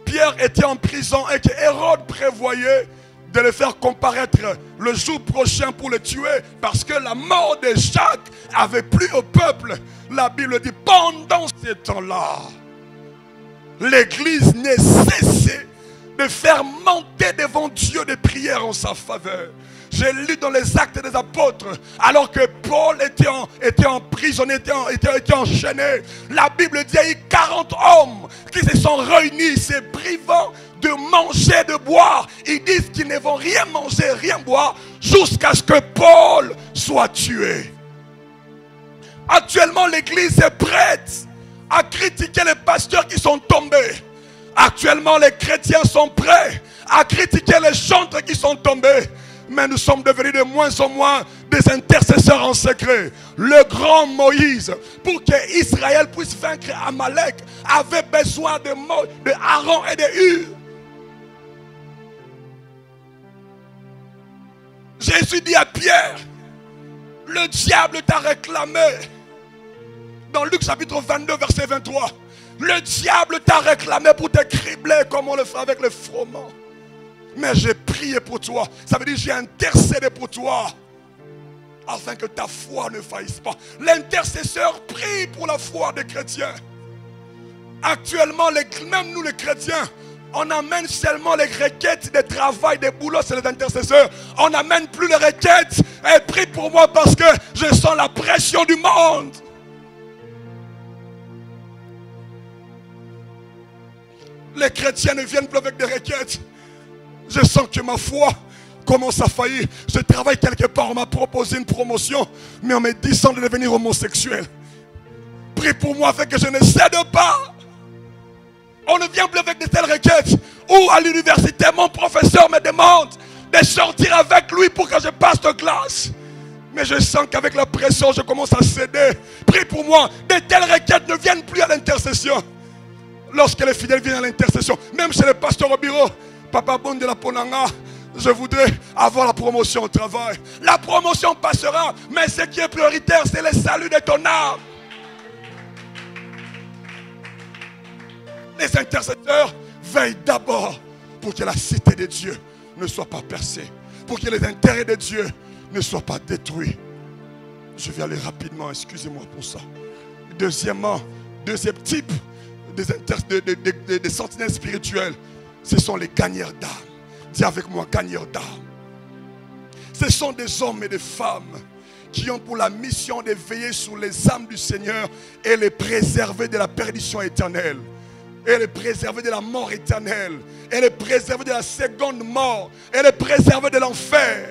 Pierre était en prison et que Hérode prévoyait de le faire comparaître le jour prochain pour le tuer, parce que la mort de Jacques avait plu au peuple. La Bible dit, pendant ce temps-là, l'église n'a cessé de faire monter devant Dieu des prières en sa faveur. J'ai lu dans les Actes des Apôtres, alors que Paul était emprisonné, était enchaîné. La Bible dit qu'il y a eu 40 hommes qui se sont réunis, se privant de manger, de boire. Ils disent qu'ils ne vont rien manger, rien boire, jusqu'à ce que Paul soit tué. Actuellement, l'église est prête à critiquer les pasteurs qui sont tombés. Actuellement, les chrétiens sont prêts à critiquer les chantres qui sont tombés. Mais nous sommes devenus de moins en moins des intercesseurs en secret. Le grand Moïse, pour que Israël puisse vaincre Amalek, avait besoin de Aaron et de Hur. Jésus dit à Pierre, le diable t'a réclamé. Dans Luc chapitre 22, verset 23, Le diable t'a réclamé pour te cribler comme on le fait avec le froment. Mais j'ai prié pour toi. Ça veut dire j'ai intercédé pour toi. Afin que ta foi ne faillisse pas. L'intercesseur prie pour la foi des chrétiens. Actuellement, même nous les chrétiens, on amène seulement les requêtes de travail, des boulots, c'est les intercesseurs. On n'amène plus les requêtes. Et prie pour moi parce que je sens la pression du monde. Les chrétiens ne viennent plus avec des requêtes. Je sens que ma foi commence à faillir. Je travaille quelque part, on m'a proposé une promotion, mais on me dit sans de devenir homosexuel. Prie pour moi afin que je ne cède pas. On ne vient plus avec de telles requêtes. Ou à l'université, mon professeur me demande de sortir avec lui pour que je passe de classe. Mais je sens qu'avec la pression, je commence à céder. Prie pour moi. De telles requêtes ne viennent plus à l'intercession. Lorsque les fidèles viennent à l'intercession, même chez le pasteur au bureau, Papa Bon de la Ponanga, je voudrais avoir la promotion au travail. La promotion passera, mais ce qui est prioritaire, c'est le salut de ton âme. Les intercesseurs veillent d'abord pour que la cité de Dieu ne soit pas percée, pour que les intérêts de Dieu ne soient pas détruits. Je vais aller rapidement, excusez-moi pour ça. Deuxièmement, deuxième type des sentinelles spirituelles, ce sont les gagneurs d'âme. Dis avec moi, gagneurs d'âme. Ce sont des hommes et des femmes qui ont pour la mission de veiller sur les âmes du Seigneur et les préserver de la perdition éternelle. Et les préserver de la mort éternelle. Et les préserver de la seconde mort. Et les préserver de l'enfer.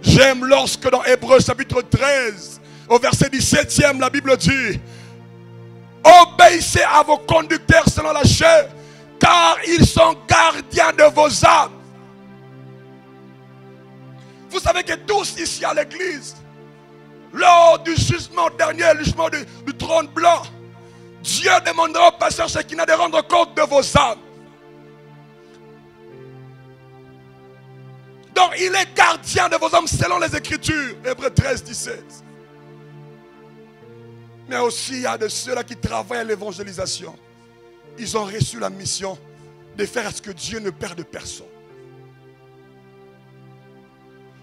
J'aime lorsque dans Hébreux chapitre 13, au verset 17e, la Bible dit: obéissez à vos conducteurs selon la chair, car ils sont gardiens de vos âmes. Vous savez que tous ici à l'église, lors du jugement dernier, le jugement du trône blanc, Dieu demandera au pasteur Shekinah de rendre compte de vos âmes. Donc il est gardien de vos âmes selon les Écritures. Hébreux 13, 17. Mais aussi il y a de ceux-là qui travaillent à l'évangélisation. Ils ont reçu la mission de faire à ce que Dieu ne perde personne.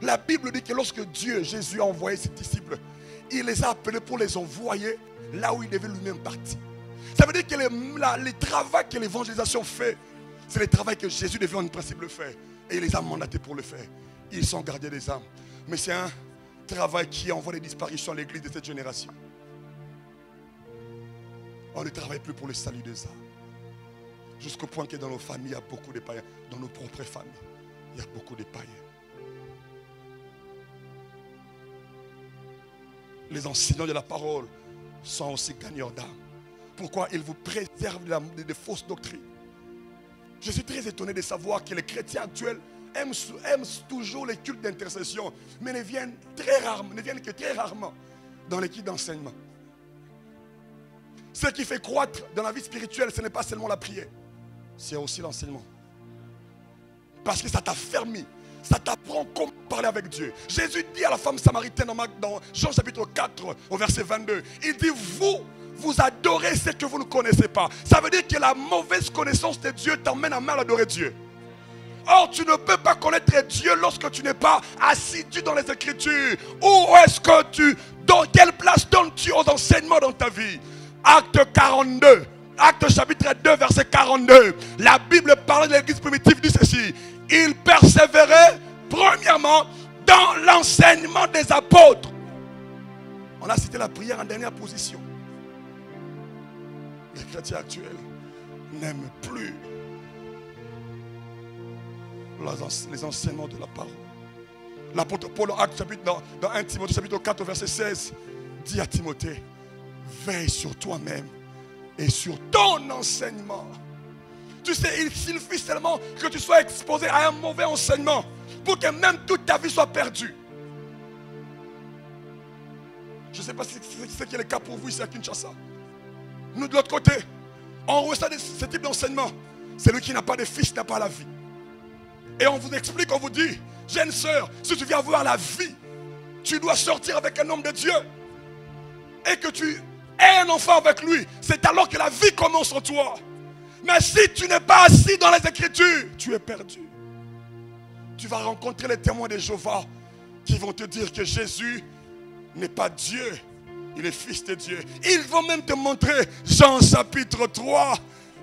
La Bible dit que lorsque Dieu, Jésus a envoyé ses disciples, il les a appelés pour les envoyer là où il devait lui-même partir. Ça veut dire que le travail que l'évangélisation fait, c'est le travail que Jésus devait en principe le faire. Et il les a mandatés pour le faire. Ils sont gardiens des âmes. Mais c'est un travail qui envoie des disparitions à l'église de cette génération. On ne travaille plus pour le salut des âmes. Jusqu'au point que dans nos familles, il y a beaucoup de païens. Dans nos propres familles, il y a beaucoup de païens. Les enseignants de la parole sont aussi gagnants d'âme. Pourquoi? Ils vous préservent de fausses doctrines. Je suis très étonné de savoir que les chrétiens actuels aiment toujours les cultes d'intercession, mais ne viennent que très rarement dans l'équipe d'enseignement. Ce qui fait croître dans la vie spirituelle, ce n'est pas seulement la prière, c'est aussi l'enseignement. Parce que ça t'affermit, ça t'apprend comment parler avec Dieu. Jésus dit à la femme samaritaine dans Jean chapitre 4 au verset 22, il dit: vous adorez ce que vous ne connaissez pas. Ça veut dire que la mauvaise connaissance de Dieu t'emmène à mal adorer Dieu. Or, tu ne peux pas connaître Dieu lorsque tu n'es pas assidu dans les Écritures. Où est-ce que dans quelle place donnes-tu aux enseignements dans ta vie? Acte 42, Acte chapitre 2, verset 42. La Bible parle de l'église primitive, dit ceci: il persévérait premièrement dans l'enseignement des apôtres. On a cité la prière en dernière position. Les chrétiens actuels n'aiment plus les enseignements de la parole. L'apôtre Paul, dans 1 Timothée chapitre 4, verset 16, dit à Timothée: veille sur toi-même et sur ton enseignement. Tu sais, il suffit seulement que tu sois exposé à un mauvais enseignement pour que même toute ta vie soit perdue. Je ne sais pas si c'est ce qui est le cas pour vous ici à Kinshasa. Nous, de l'autre côté, on reçoit ce type d'enseignement. Celui qui n'a pas de fils n'a pas la vie. Et on vous explique, on vous dit: jeune sœur, si tu viens avoir la vie, tu dois sortir avec un homme de Dieu. Et que tu Aie un enfant avec lui. C'est alors que la vie commence en toi. Mais si tu n'es pas assis dans les Écritures, tu es perdu. Tu vas rencontrer les témoins de Jéhovah qui vont te dire que Jésus n'est pas Dieu. Il est fils de Dieu. Ils vont même te montrer Jean chapitre 3,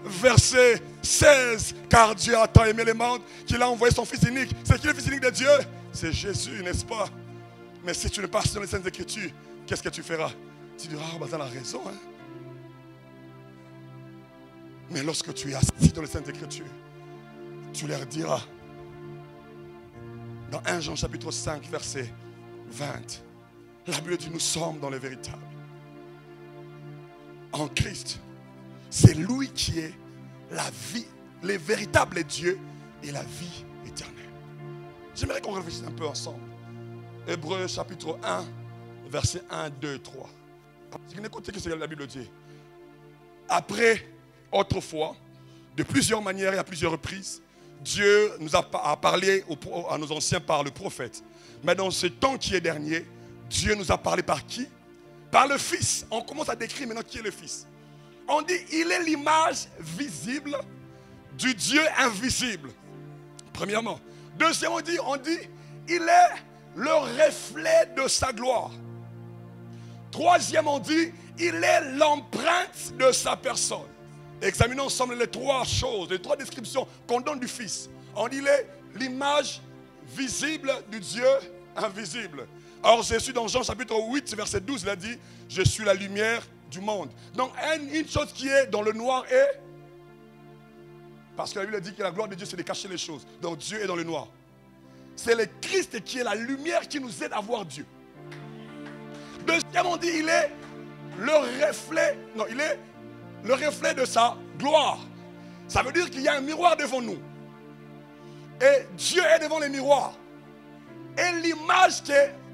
verset 16. Car Dieu a tant aimé les mondes qu'il a envoyé son fils unique. C'est qui le fils unique de Dieu? C'est Jésus, n'est-ce pas? Mais si tu ne passes dans les Saintes Écritures, qu'est-ce que tu feras? Tu diras, ah, bah, ça a raison. Hein? Mais lorsque tu es assis dans les Saintes Écritures, tu leur diras, dans 1 Jean chapitre 5, verset 20, la Bible dit, nous sommes dans le véritable. En Christ, c'est lui qui est la vie, le véritable Dieu et la vie éternelle. J'aimerais qu'on réfléchisse un peu ensemble. Hébreux chapitre 1, verset 1, 2, 3. Écoutez ce que la Bible dit. Après, autrefois, de plusieurs manières et à plusieurs reprises, Dieu nous a parlé à nos anciens par le prophète. Mais dans ce temps qui est dernier, Dieu nous a parlé par qui? Par le Fils. On commence à décrire maintenant qui est le Fils. On dit, il est l'image visible du Dieu invisible. Premièrement. Deuxièmement, on dit, il est le reflet de sa gloire. Troisièmement, on dit, il est l'empreinte de sa personne. Examinons ensemble les trois choses, les trois descriptions qu'on donne du Fils. On dit, il est l'image visible du Dieu invisible. Or Jésus dans Jean chapitre 8 verset 12 il a dit, je suis la lumière du monde. Donc une chose qui est dans le noir est, parce que la Bible dit que la gloire de Dieu c'est de cacher les choses. Donc Dieu est dans le noir. C'est le Christ qui est la lumière qui nous aide à voir Dieu. Deuxièmement on dit, il est le reflet, non il est le reflet de sa gloire. Ça veut dire qu'il y a un miroir devant nous. Et Dieu est devant les miroirs. Et l'image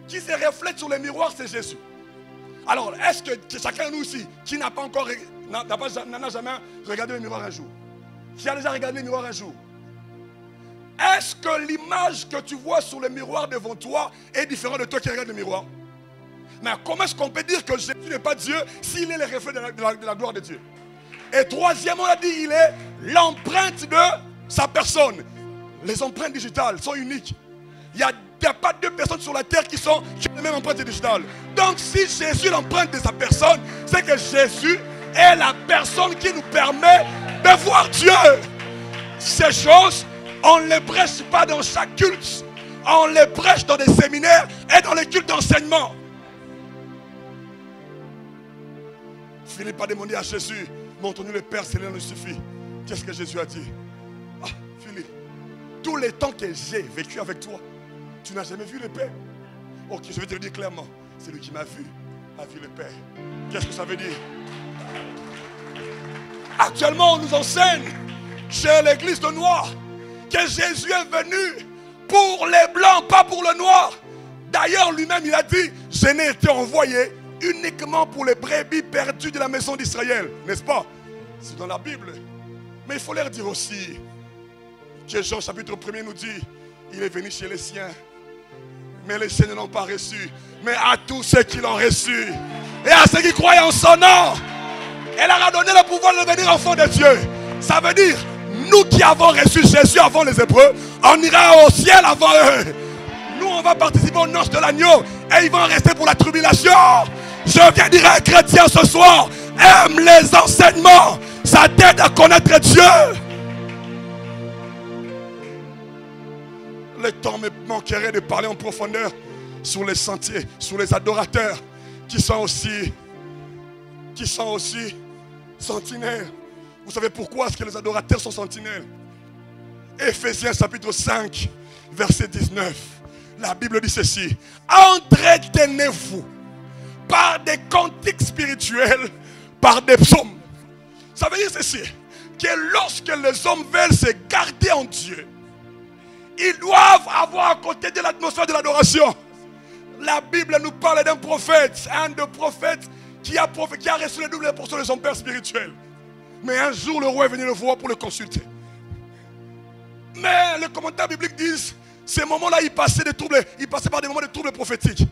qui se reflète sur les miroirs, c'est Jésus. Alors, est-ce que chacun de nous ici, qui n'a pas encore, n'a jamais regardé le miroir un jour, qui a déjà regardé le miroir un jour, est-ce que l'image que tu vois sur le miroir devant toi est différente de toi qui regarde le miroir? Mais comment est-ce qu'on peut dire que Jésus n'est pas Dieu s'il est le reflet de la gloire de Dieu? Et troisièmement, on a dit, il est l'empreinte de sa personne. Les empreintes digitales sont uniques. Il n'y a pas deux personnes sur la terre qui ont la même empreinte digitale. Donc si Jésus est l'empreinte de sa personne, c'est que Jésus est la personne qui nous permet de voir Dieu. Ces choses, on ne les prêche pas dans chaque culte. On les prêche dans des séminaires et dans les cultes d'enseignement. Philippe a demandé à Jésus, montre-nous le Père, cela nous suffit. Qu'est-ce que Jésus a dit? Ah, Philippe, tous les temps que j'ai vécu avec toi, tu n'as jamais vu le Père. Ok, je vais te le dire clairement. Celui qui m'a vu a vu le Père. Qu'est-ce que ça veut dire? Actuellement, on nous enseigne chez l'église de Noir que Jésus est venu pour les blancs, pas pour le noir. D'ailleurs, lui-même, il a dit, je n'ai été envoyé uniquement pour les brebis perdues de la maison d'Israël. N'est-ce pas? C'est dans la Bible. Mais il faut leur dire aussi que Jean chapitre 1er nous dit, il est venu chez les siens, mais les siens ne l'ont pas reçu. Mais à tous ceux qui l'ont reçu, et à ceux qui croient en son nom, elle leur a donné le pouvoir de devenir enfants de Dieu. Ça veut dire, nous qui avons reçu Jésus avant les Hébreux, on ira au ciel avant eux. Nous, on va participer aux noces de l'agneau, et ils vont rester pour la tribulation. Je viens dire à un chrétien ce soir, aime les enseignements, ça t'aide à connaître Dieu. Le temps me manquerait de parler en profondeur sur les sentiers, sur les adorateurs qui sont aussi sentinelles. Vous savez pourquoi est-ce que les adorateurs sont sentinelles? Éphésiens chapitre 5, verset 19. La Bible dit ceci. Entretenez-vous par des cantiques spirituels, par des psaumes. Ça veut dire ceci, que lorsque les hommes veulent se garder en Dieu, ils doivent avoir à côté de l'atmosphère de l'adoration. La Bible nous parle d'un prophète, un des prophètes qui a reçu le double portion de son père spirituel. Mais un jour, le roi est venu le voir pour le consulter. Mais les commentaires bibliques disent, ces moments-là, il passait par des moments de troubles prophétiques.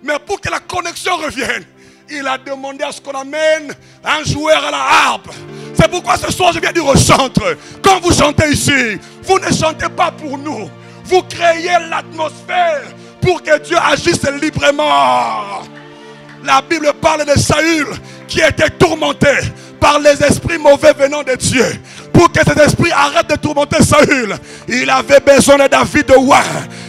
Mais pour que la connexion revienne, il a demandé à ce qu'on amène un joueur à la harpe. C'est pourquoi ce soir je viens dire au chantre, quand vous chantez ici, vous ne chantez pas pour nous. Vous créez l'atmosphère pour que Dieu agisse librement. La Bible parle de Saül qui était tourmenté par les esprits mauvais venant de Dieu. Pour que cet esprit arrête de tourmenter Saül, il avait besoin de David de Ouin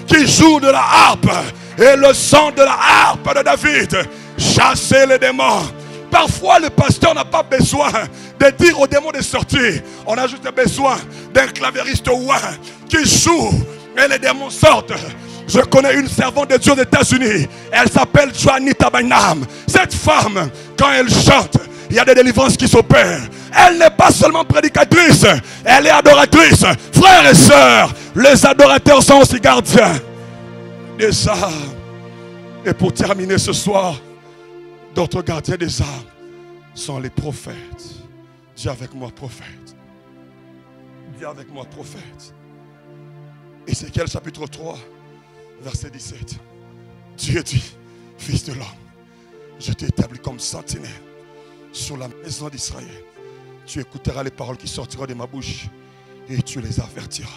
qui joue de la harpe. Et le son de la harpe de David chassait les démons. Parfois le pasteur n'a pas besoin de dire aux démons de sortir. On a juste besoin d'un clavieriste Ouin qui joue et les démons sortent. Je connais une servante de Dieu aux États-Unis. Elle s'appelle Juanita Bynum. Cette femme, quand elle chante, il y a des délivrances qui s'opèrent. Elle n'est pas seulement prédicatrice, elle est adoratrice. Frères et sœurs, les adorateurs sont aussi gardiens des âmes. Et pour terminer ce soir, d'autres gardiens des âmes sont les prophètes. Dis avec moi prophète. Dis avec moi prophète. Ézéchiel chapitre 3, verset 17. Dieu dit, fils de l'homme, je t'ai établi comme sentinelle sur la maison d'Israël. Tu écouteras les paroles qui sortiront de ma bouche et tu les avertiras.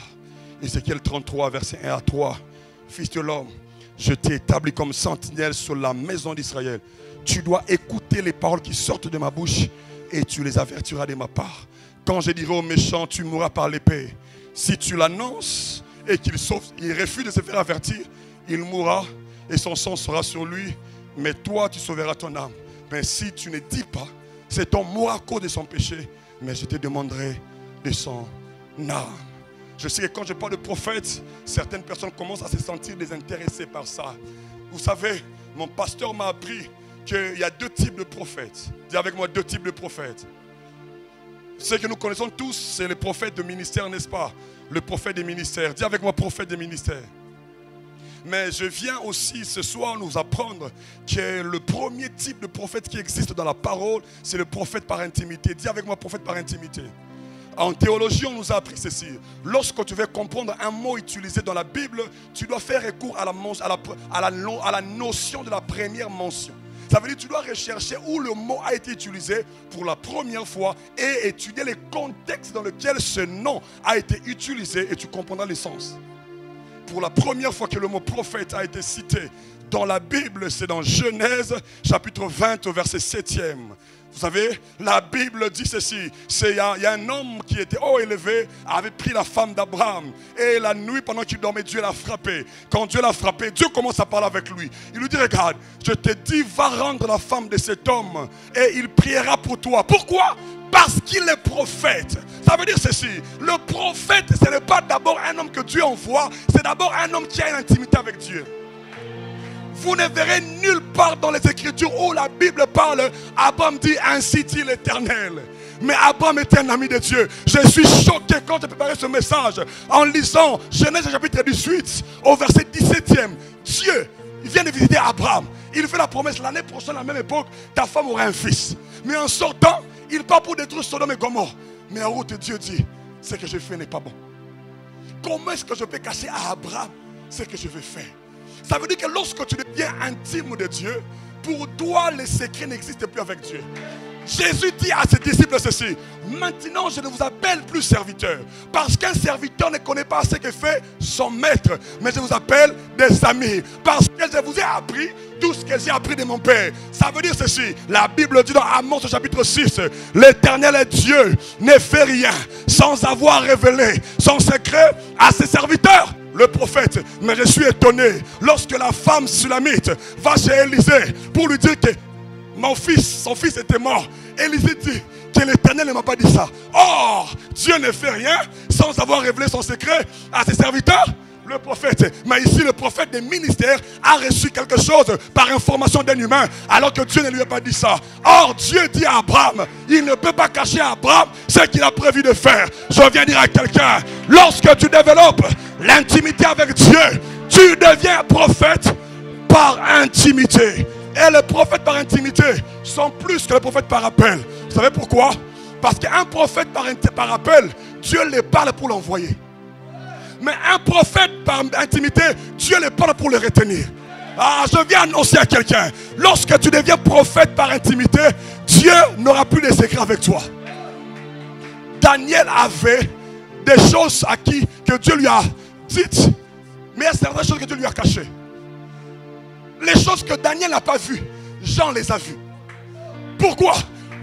Ézéchiel 33, verset 1 à 3. Fils de l'homme, je t'ai établi comme sentinelle sur la maison d'Israël. Tu dois écouter les paroles qui sortent de ma bouche et tu les avertiras de ma part. Quand je dirai aux méchants, tu mourras par l'épée. Si tu l'annonces et qu'il refuse de se faire avertir, il mourra et son sang sera sur lui. Mais toi, tu sauveras ton âme. Mais si tu ne dis pas, cet homme mourra à cause de son péché, mais je te demanderai de son âme. Je sais que quand je parle de prophète, certaines personnes commencent à se sentir désintéressées par ça. Vous savez, mon pasteur m'a appris qu'il y a deux types de prophètes. Dis avec moi, deux types de prophètes. Ceux que nous connaissons tous, c'est les prophètes de ministère, n'est-ce pas? Le prophète des ministères. Dis avec moi, prophète des ministères. Mais je viens aussi ce soir nous apprendre que le premier type de prophète qui existe dans la parole, c'est le prophète par intimité. Dis avec moi, prophète par intimité. En théologie, on nous a appris ceci. Lorsque tu veux comprendre un mot utilisé dans la Bible, tu dois faire recours à la notion de la première mention. Ça veut dire que tu dois rechercher où le mot a été utilisé pour la première fois et étudier les contextes dans lesquels ce nom a été utilisé et tu comprendras l'essence. Pour la première fois que le mot prophète a été cité dans la Bible, c'est dans Genèse chapitre 20 au verset 7e. Vous savez, la Bible dit ceci, il y a un homme qui était haut élevé, avait pris la femme d'Abraham. Et la nuit, pendant qu'il dormait, Dieu l'a frappé. Quand Dieu l'a frappé, Dieu commence à parler avec lui. Il lui dit, regarde, je te dis, va rendre la femme de cet homme et il priera pour toi. Pourquoi? Parce qu'il est prophète. Ça veut dire ceci, le prophète, ce n'est pas d'abord un homme que Dieu envoie, c'est d'abord un homme qui a une intimité avec Dieu. Vous ne verrez nulle part dans les Écritures où la Bible parle, Abraham dit, ainsi dit l'Éternel. Mais Abraham était un ami de Dieu. Je suis choqué quand j'ai préparé ce message en lisant Genèse chapitre 18 au verset 17e. Dieu, il vient de visiter Abraham. Il fait la promesse, l'année prochaine, à la même époque, ta femme aura un fils. Mais en sortant, il part pour détruire Sodome et Gomorrhe. Mais en route, Dieu dit, ce que je fais n'est pas bon. Comment est-ce que je peux cacher à Abraham ce que je veux faire? Ça veut dire que lorsque tu deviens intime de Dieu, pour toi, les secrets n'existent plus avec Dieu. Jésus dit à ses disciples ceci, maintenant je ne vous appelle plus serviteur, parce qu'un serviteur ne connaît pas ce que fait son maître, mais je vous appelle des amis, parce que je vous ai appris tout ce que j'ai appris de mon Père. Ça veut dire ceci, la Bible dit dans Amos chapitre 6, l'Éternel est Dieu, ne fait rien sans avoir révélé son secret à ses serviteurs. Le prophète, mais je suis étonné lorsque la femme sulamite va chez Élisée pour lui dire que son fils était mort. Élisée dit que l'Éternel ne m'a pas dit ça. Or, Dieu ne fait rien sans avoir révélé son secret à ses serviteurs. Le prophète, mais ici le prophète des ministères a reçu quelque chose par information d'un humain alors que Dieu ne lui a pas dit ça. Or Dieu dit à Abraham, il ne peut pas cacher à Abraham ce qu'il a prévu de faire. Je viens dire à quelqu'un, lorsque tu développes l'intimité avec Dieu, tu deviens prophète par intimité. Et les prophètes par intimité sont plus que les prophètes par appel. Vous savez pourquoi? Parce qu'un prophète par appel, Dieu les parle pour l'envoyer. Mais un prophète par intimité, Dieu les parle pour le retenir. Ah, je viens annoncer à quelqu'un. Lorsque tu deviens prophète par intimité, Dieu n'aura plus de secrets avec toi. Daniel avait des choses à qui que Dieu lui a dites, mais il y a certaines choses que Dieu lui a cachées. Les choses que Daniel n'a pas vues, Jean les a vues. Pourquoi?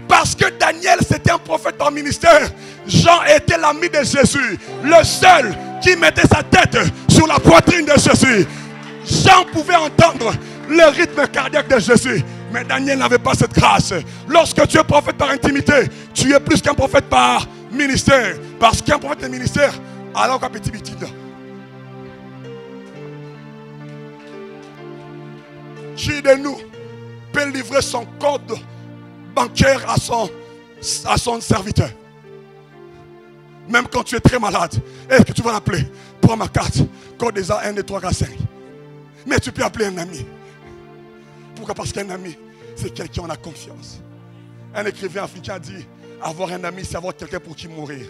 Parce que Daniel c'était un prophète par ministère. Jean était l'ami de Jésus, le seul qui mettait sa tête sur la poitrine de Jésus. Jean pouvait entendre le rythme cardiaque de Jésus, mais Daniel n'avait pas cette grâce. Lorsque tu es prophète par intimité, tu es plus qu'un prophète par ministère. Parce qu'un prophète de ministère, alors qu'un petit bitide. Qui de nous peut livrer son code bancaire à son serviteur? Même quand tu es très malade, est-ce que tu vas l'appeler? Prends ma carte, code des A 1, 2, 3, 4, 5. Mais tu peux appeler un ami. Pourquoi? Parce qu'un ami, c'est quelqu'un on a confiance. Un écrivain africain a dit, avoir un ami, c'est avoir quelqu'un pour qui mourir.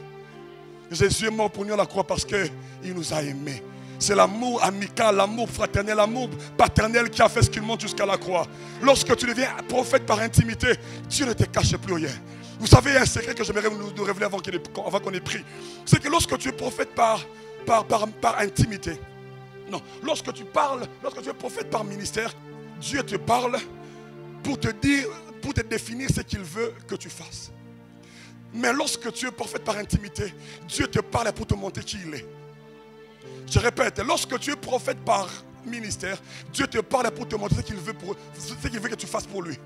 Jésus est mort pour nous à la croix parce qu'il nous a aimés. C'est l'amour amical, l'amour fraternel, l'amour paternel qui a fait ce qu'il monte jusqu'à la croix. Lorsque tu deviens prophète par intimité, Dieu ne te cache plus rien. Vous savez, il y a un secret que j'aimerais nous révéler avant qu'on ait pris. C'est que lorsque tu es prophète par intimité, non, lorsque tu es prophète par ministère, Dieu te parle pour te dire, pour te définir ce qu'il veut que tu fasses. Mais lorsque tu es prophète par intimité, Dieu te parle pour te montrer qui il est. Je répète, lorsque tu es prophète par ministère, Dieu te parle pour te montrer ce qu'il veut que tu fasses pour lui.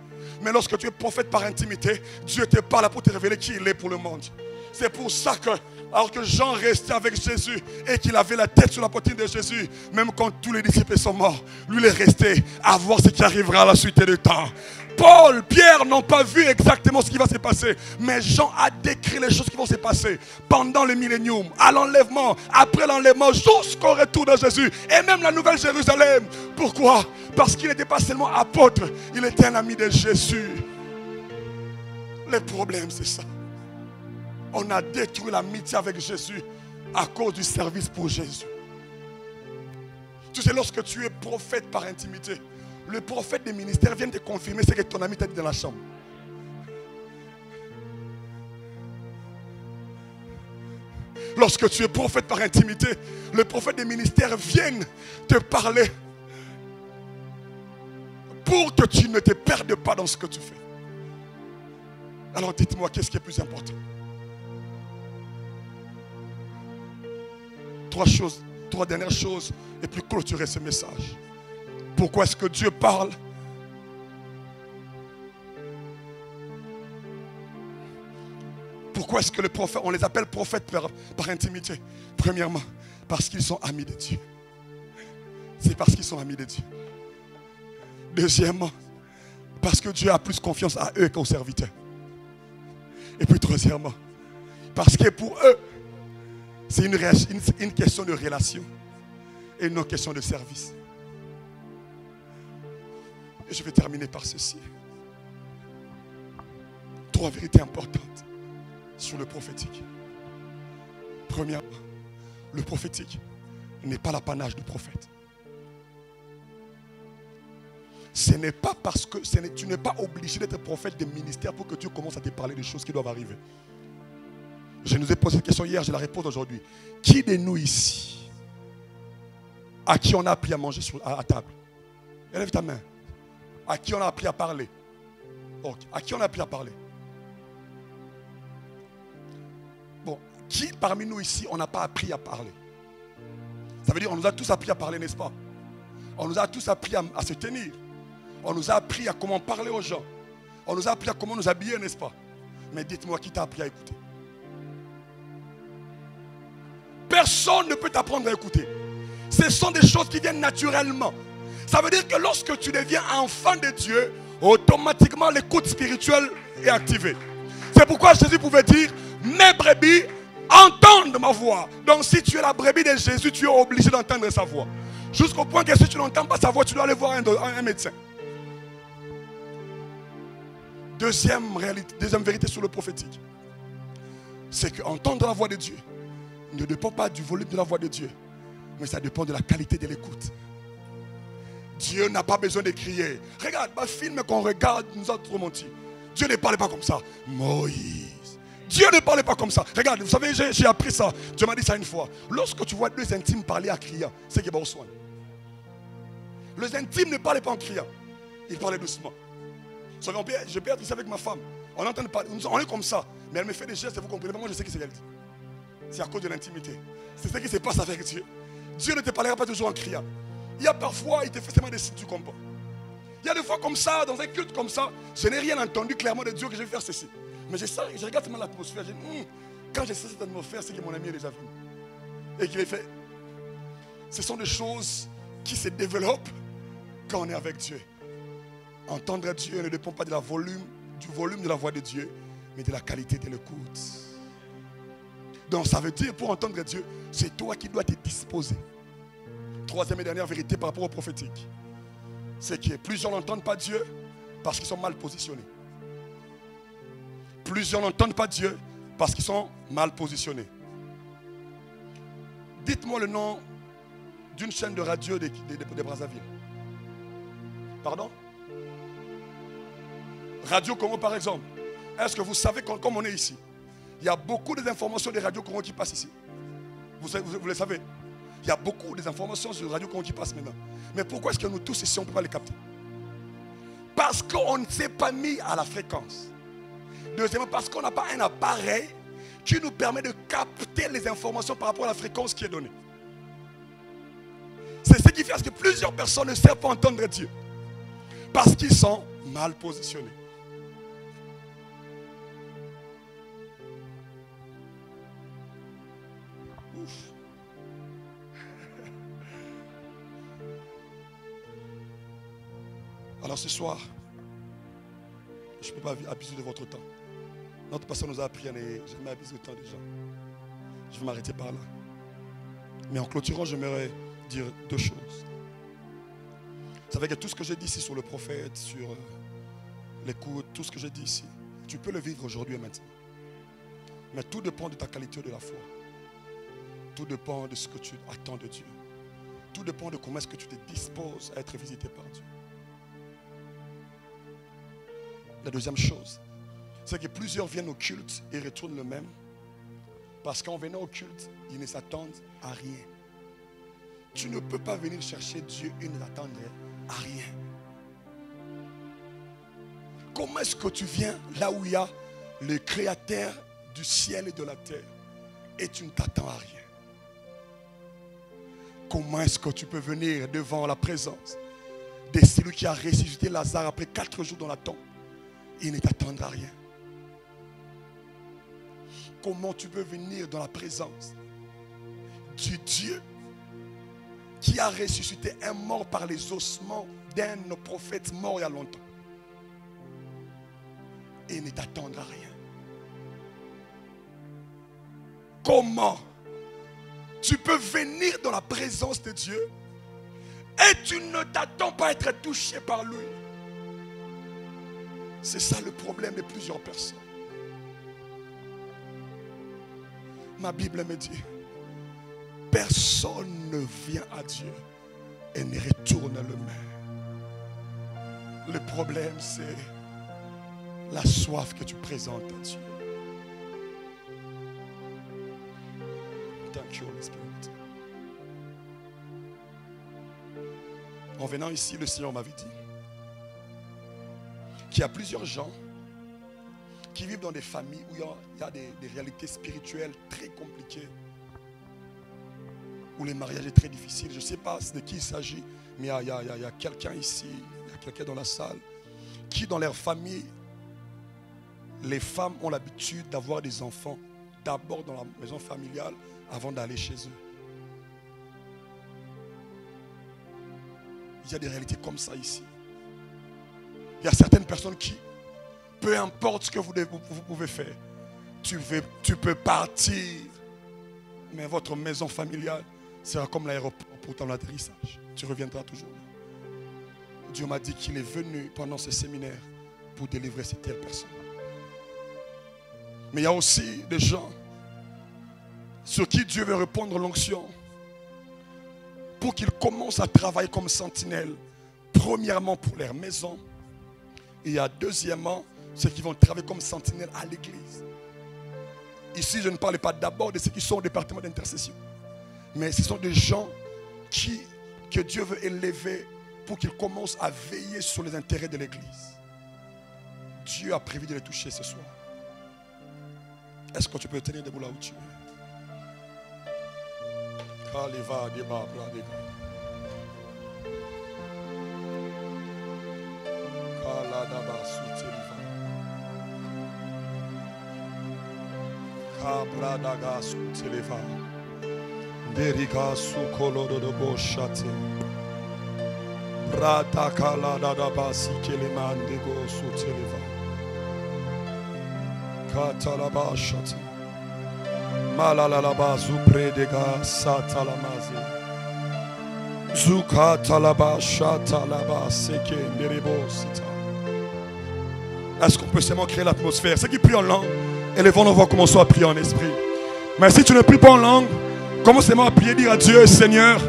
Mais lorsque tu es prophète par intimité, Dieu te parle pour te révéler qui il est pour le monde. C'est pour ça que, alors que Jean restait avec Jésus et qu'il avait la tête sur la poitrine de Jésus, même quand tous les disciples sont morts, lui il est resté à voir ce qui arrivera à la suite du temps. Paul, Pierre n'ont pas vu exactement ce qui va se passer, mais Jean a décrit les choses qui vont se passer pendant le millénium, à l'enlèvement, après l'enlèvement, jusqu'au retour de Jésus et même la nouvelle Jérusalem. Pourquoi? Parce qu'il n'était pas seulement apôtre, il était un ami de Jésus. Le problème c'est ça. On a détruit l'amitié avec Jésus à cause du service pour Jésus. Tu sais, lorsque tu es prophète par intimité, le prophète des ministères vient te confirmer ce que ton ami t'a dit dans la chambre. Lorsque tu es prophète par intimité, le prophète des ministères vient te parler pour que tu ne te perdes pas dans ce que tu fais. Alors dites-moi, qu'est-ce qui est plus important? Trois dernières choses et puis clôturer ce message. Pourquoi est-ce que Dieu parle? Pourquoi est-ce que les prophètes, on les appelle prophètes par intimité? Premièrement, parce qu'ils sont amis de Dieu. C'est parce qu'ils sont amis de Dieu. Deuxièmement, parce que Dieu a plus confiance à eux qu'aux serviteurs. Et puis troisièmement, parce que pour eux, c'est une question de relation et non question de service. Et je vais terminer par ceci. Trois vérités importantes sur le prophétique. Premièrement, le prophétique n'est pas l'apanage du prophète. Ce n'est pas parce que tu n'es pas obligé d'être prophète des ministères pour que Dieu commence à te parler des choses qui doivent arriver. Je nous ai posé cette question hier, je la réponds aujourd'hui. Qui de nous ici, à qui on a appris à manger à table? Élève ta main. À qui on a appris à parler? Okay. À qui on a appris à parler? Bon, qui parmi nous ici, on n'a pas appris à parler? Ça veut dire qu'on nous a tous appris à parler, n'est-ce pas? On nous a tous appris à se tenir. On nous a appris à comment parler aux gens. On nous a appris à comment nous habiller, n'est-ce pas? Mais dites-moi, qui t'a appris à écouter? Personne ne peut t'apprendre à écouter. Ce sont des choses qui viennent naturellement. Ça veut dire que lorsque tu deviens enfant de Dieu, automatiquement l'écoute spirituelle est activée. C'est pourquoi Jésus pouvait dire, mes brebis entendent ma voix. Donc si tu es la brebis de Jésus, tu es obligé d'entendre sa voix. Jusqu'au point que si tu n'entends pas sa voix, tu dois aller voir un médecin. Deuxième vérité sur le prophétique, c'est qu'entendre la voix de Dieu ne dépend pas du volume de la voix de Dieu, mais ça dépend de la qualité de l'écoute. Dieu n'a pas besoin de crier. Regarde, le film qu'on regarde nous a trop menti. Dieu ne parlait pas comme ça. Moïse. Dieu ne parlait pas comme ça. Regarde, vous savez, j'ai appris ça. Dieu m'a dit ça une fois. Lorsque tu vois deux intimes parler en criant, c'est qu'il va au soin. Les intimes ne parlaient pas en criant. Ils parlaient doucement. Vous savez, je peux être ici avec ma femme. On entend parler, on est comme ça. Mais elle me fait des gestes et vous comprenez pas. Moi, je sais ce qu'elle dit. C'est à cause de l'intimité. C'est ce qui se passe avec Dieu. Dieu ne te parlera pas toujours en criant. Il y a parfois, il te fait seulement des signes, tu comprends. Il y a des fois comme ça, dans un culte comme ça, je n'ai rien entendu clairement de Dieu que je vais faire ceci. Mais je regarde seulement l'atmosphère. Je dis, quand je sais cette atmosphère, c'est que mon ami est déjà venu. Et qu'il est fait. Ce sont des choses qui se développent quand on est avec Dieu. Entendre Dieu ne dépend pas du volume de la voix de Dieu, mais de la qualité de l'écoute. Donc ça veut dire, pour entendre Dieu, c'est toi qui dois te disposer. Troisième et dernière vérité par rapport au prophétique, c'est que plusieurs n'entendent pas Dieu parce qu'ils sont mal positionnés. Plusieurs n'entendent pas Dieu parce qu'ils sont mal positionnés. Dites-moi le nom d'une chaîne de radio de Brazzaville. Pardon? Radio Congo par exemple. Est-ce que vous savez comme on est ici, il y a beaucoup d'informations de Radio Congo qui passent ici. Vous le savez. Il y a beaucoup d'informations sur Radio Congo qui passent maintenant. Mais pourquoi est-ce que nous tous ici on ne peut pas les capter? Parce qu'on ne s'est pas mis à la fréquence. Deuxièmement, parce qu'on n'a pas un appareil qui nous permet de capter les informations par rapport à la fréquence qui est donnée. C'est ce qui fait que plusieurs personnes ne savent pas entendre Dieu. Parce qu'ils sont mal positionnés. Ouf. Alors ce soir, je ne peux pas abuser de votre temps. Notre pasteur nous a appris à ne jamais abuser le temps des gens. Je vais m'arrêter par là. Mais en clôturant, j'aimerais dire deux choses. Vous savez que tout ce que j'ai dit ici sur le prophète, sur l'écoute, tout ce que j'ai dit ici, tu peux le vivre aujourd'hui et maintenant. Mais tout dépend de ta qualité de la foi. Tout dépend de ce que tu attends de Dieu. Tout dépend de comment est-ce que tu te disposes à être visité par Dieu. La deuxième chose, c'est que plusieurs viennent au culte et retournent le même. Parce qu'en venant au culte, ils ne s'attendent à rien. Tu ne peux pas venir chercher Dieu et ne t'attendre à rien. Comment est-ce que tu viens là où il y a le créateur du ciel et de la terre et tu ne t'attends à rien? Comment est-ce que tu peux venir devant la présence de celui qui a ressuscité Lazare après 4 jours dans la tombe et ne t'attendre à rien? Comment tu peux venir dans la présence du Dieu qui a ressuscité un mort par les ossements d'un de nos prophètes morts il y a longtemps et ne t'attendre à rien? Comment tu peux venir dans la présence de Dieu et tu ne t'attends pas à être touché par lui? C'est ça le problème de plusieurs personnes. Ma Bible me dit, personne ne vient à Dieu et ne retourne le même. Le problème, c'est la soif que tu présentes à Dieu. Thank you, Holy Spirit. En venant ici, le Seigneur m'avait dit qu'il y a plusieurs gens qui vivent dans des familles où il y a des réalités spirituelles très compliquées, où le mariage est très difficile. Je ne sais pas de qui il s'agit, mais il y a quelqu'un ici, il y a quelqu'un dans la salle, qui dans leur famille, les femmes ont l'habitude d'avoir des enfants d'abord dans la maison familiale avant d'aller chez eux. Il y a des réalités comme ça ici. Il y a certaines personnes qui, peu importe ce que vous pouvez faire, tu peux partir, mais votre maison familiale sera comme l'aéroport pour ton atterrissage. Tu reviendras toujours. Dieu m'a dit qu'il est venu pendant ce séminaire pour délivrer ces telles personnes. Mais il y a aussi des gens sur qui Dieu veut répondre l'onction pour qu'ils commencent à travailler comme sentinelles Premièrement, pour leur maison. Et il y a deuxièmement, ceux qui vont travailler comme sentinelles à l'église. Ici, je ne parle pas d'abord de ceux qui sont au département d'intercession. Mais ce sont des gens que Dieu veut élever pour qu'ils commencent à veiller sur les intérêts de l'église. Dieu a prévu de les toucher ce soir. Est-ce que tu peux tenir debout là où tu es? Derika sukolodo do boshate. Prata kala da da basi kelemande go suteleva. Katalaba shate. Malalalaba zupredega satalamaze. Zukatalaba shatalaba seke nderebo sita. Est-ce qu'on peut seulement créer l'atmosphère? Ceux qui prient en langue, élevons nos voix, commençons à prier en esprit. Mais si tu ne pries pas en langue, commencez-moi à prier, dire à Dieu, Seigneur,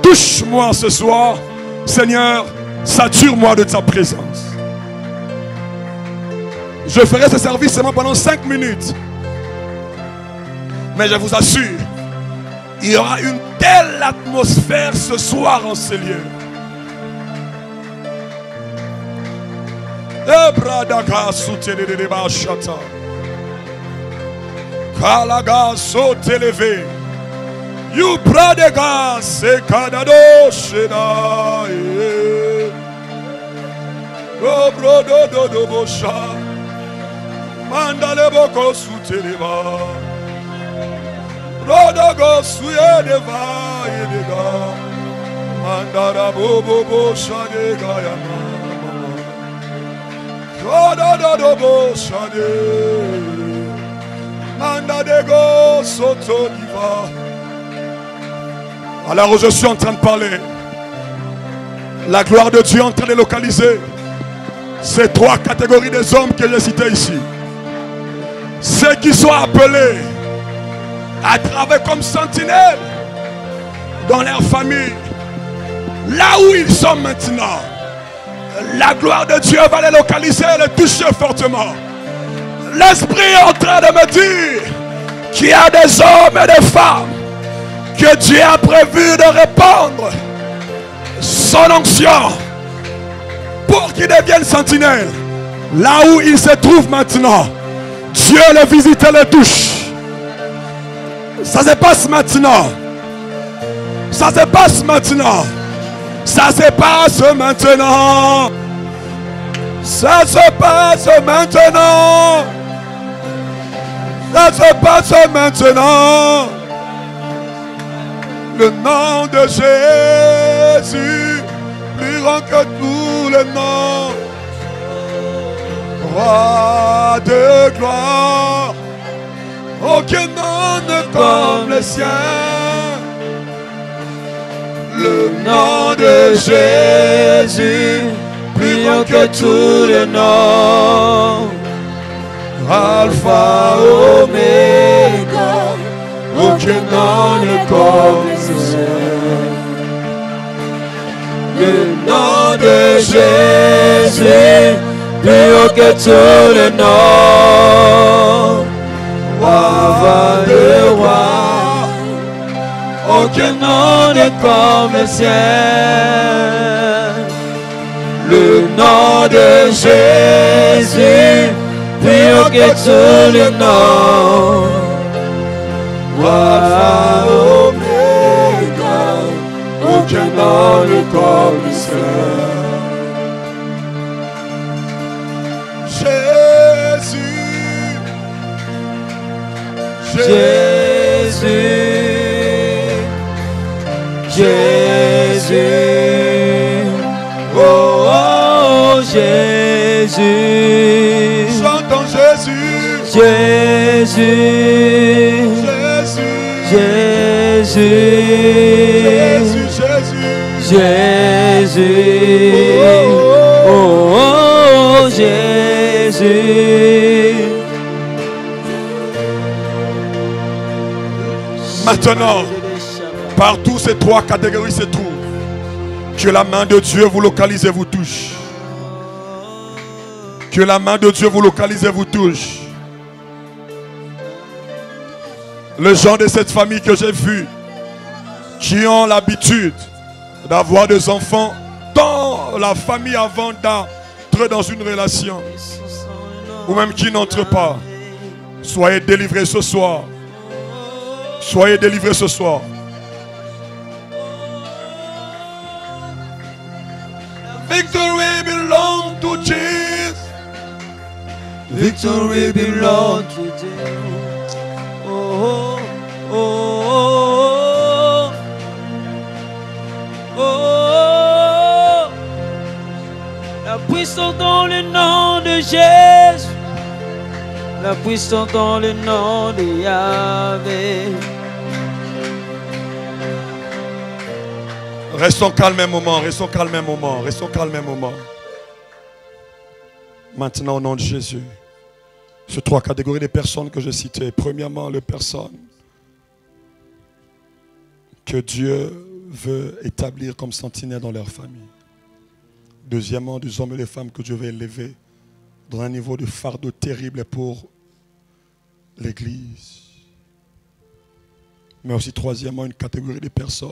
touche-moi ce soir. Seigneur, sature-moi de ta présence. Je ferai ce service seulement pendant 5 minutes. Mais je vous assure, il y aura une telle atmosphère ce soir en ces lieux. Kalaga saute levé. You pradega se kadado shena. Do brodo do do bosha. Mandale boko suteleva. Brodo go suye deva yedega. Mandara bobo bosha de gayama. Brodo do do bosha de. Mandadego soto diva. Alors je suis en train de parler. La gloire de Dieu est en train de localiser ces 3 catégories des hommes que j'ai cités ici. Ceux qui sont appelés à travailler comme sentinelles dans leur famille, là où ils sont maintenant. La gloire de Dieu va les localiser et les toucher fortement. L'Esprit est en train de me dire qu'il y a des hommes et des femmes que Dieu a prévu de répandre son onction pour qu'ils deviennent sentinelles. Là où ils se trouvent maintenant, Dieu les visite et les touche. Ça se passe maintenant. Ça se passe maintenant. Ça se passe maintenant. Ça se passe maintenant. Ça se passe maintenant. Le nom de Jésus, plus grand que tous les noms. Roi de gloire, aucun nom ne comme le sien. Le nom de Jésus, plus grand que tous les noms. Alpha, Oméga, aucun nom ne comme le sien. Le nom de Jésus, plus haut que tous les noms. Roi de roi, aucun nom ne comme le sien. Le nom de Jésus, plus haut que tous les noms. Alpha, Oméga, aucun nom ne comme le sien. Jésus, Jésus, oh, oh Jésus, chantons Jésus, Jésus, Jésus, Jésus, Jésus, Jésus, oh, oh Jésus. Maintenant, partout ces 3 catégories se trouvent, Que la main de Dieu vous localise et vous touche. Que la main de Dieu vous localise et vous touche. Les gens de cette famille que j'ai vu, qui ont l'habitude d'avoir des enfants dans la famille avant d'entrer dans une relation, ou même qui n'entrent pas, soyez délivrés ce soir. Soyez délivrés ce soir. Victory belongs to Jesus. Victory belongs to Jesus. Oh, oh, oh, oh, oh. La puissance dans le nom de Jésus. La puissance dans le nom de Yahvé. Restons calmes un moment, restons calmes un moment, restons calmes un moment. Maintenant, au nom de Jésus, ces trois catégories de personnes que j'ai citées. Premièrement, les personnes que Dieu veut établir comme sentinelles dans leur famille. Deuxièmement, des hommes et des femmes que Dieu veut élever dans un niveau de fardeau terrible pour l'Église. Mais aussi troisièmement, une catégorie de personnes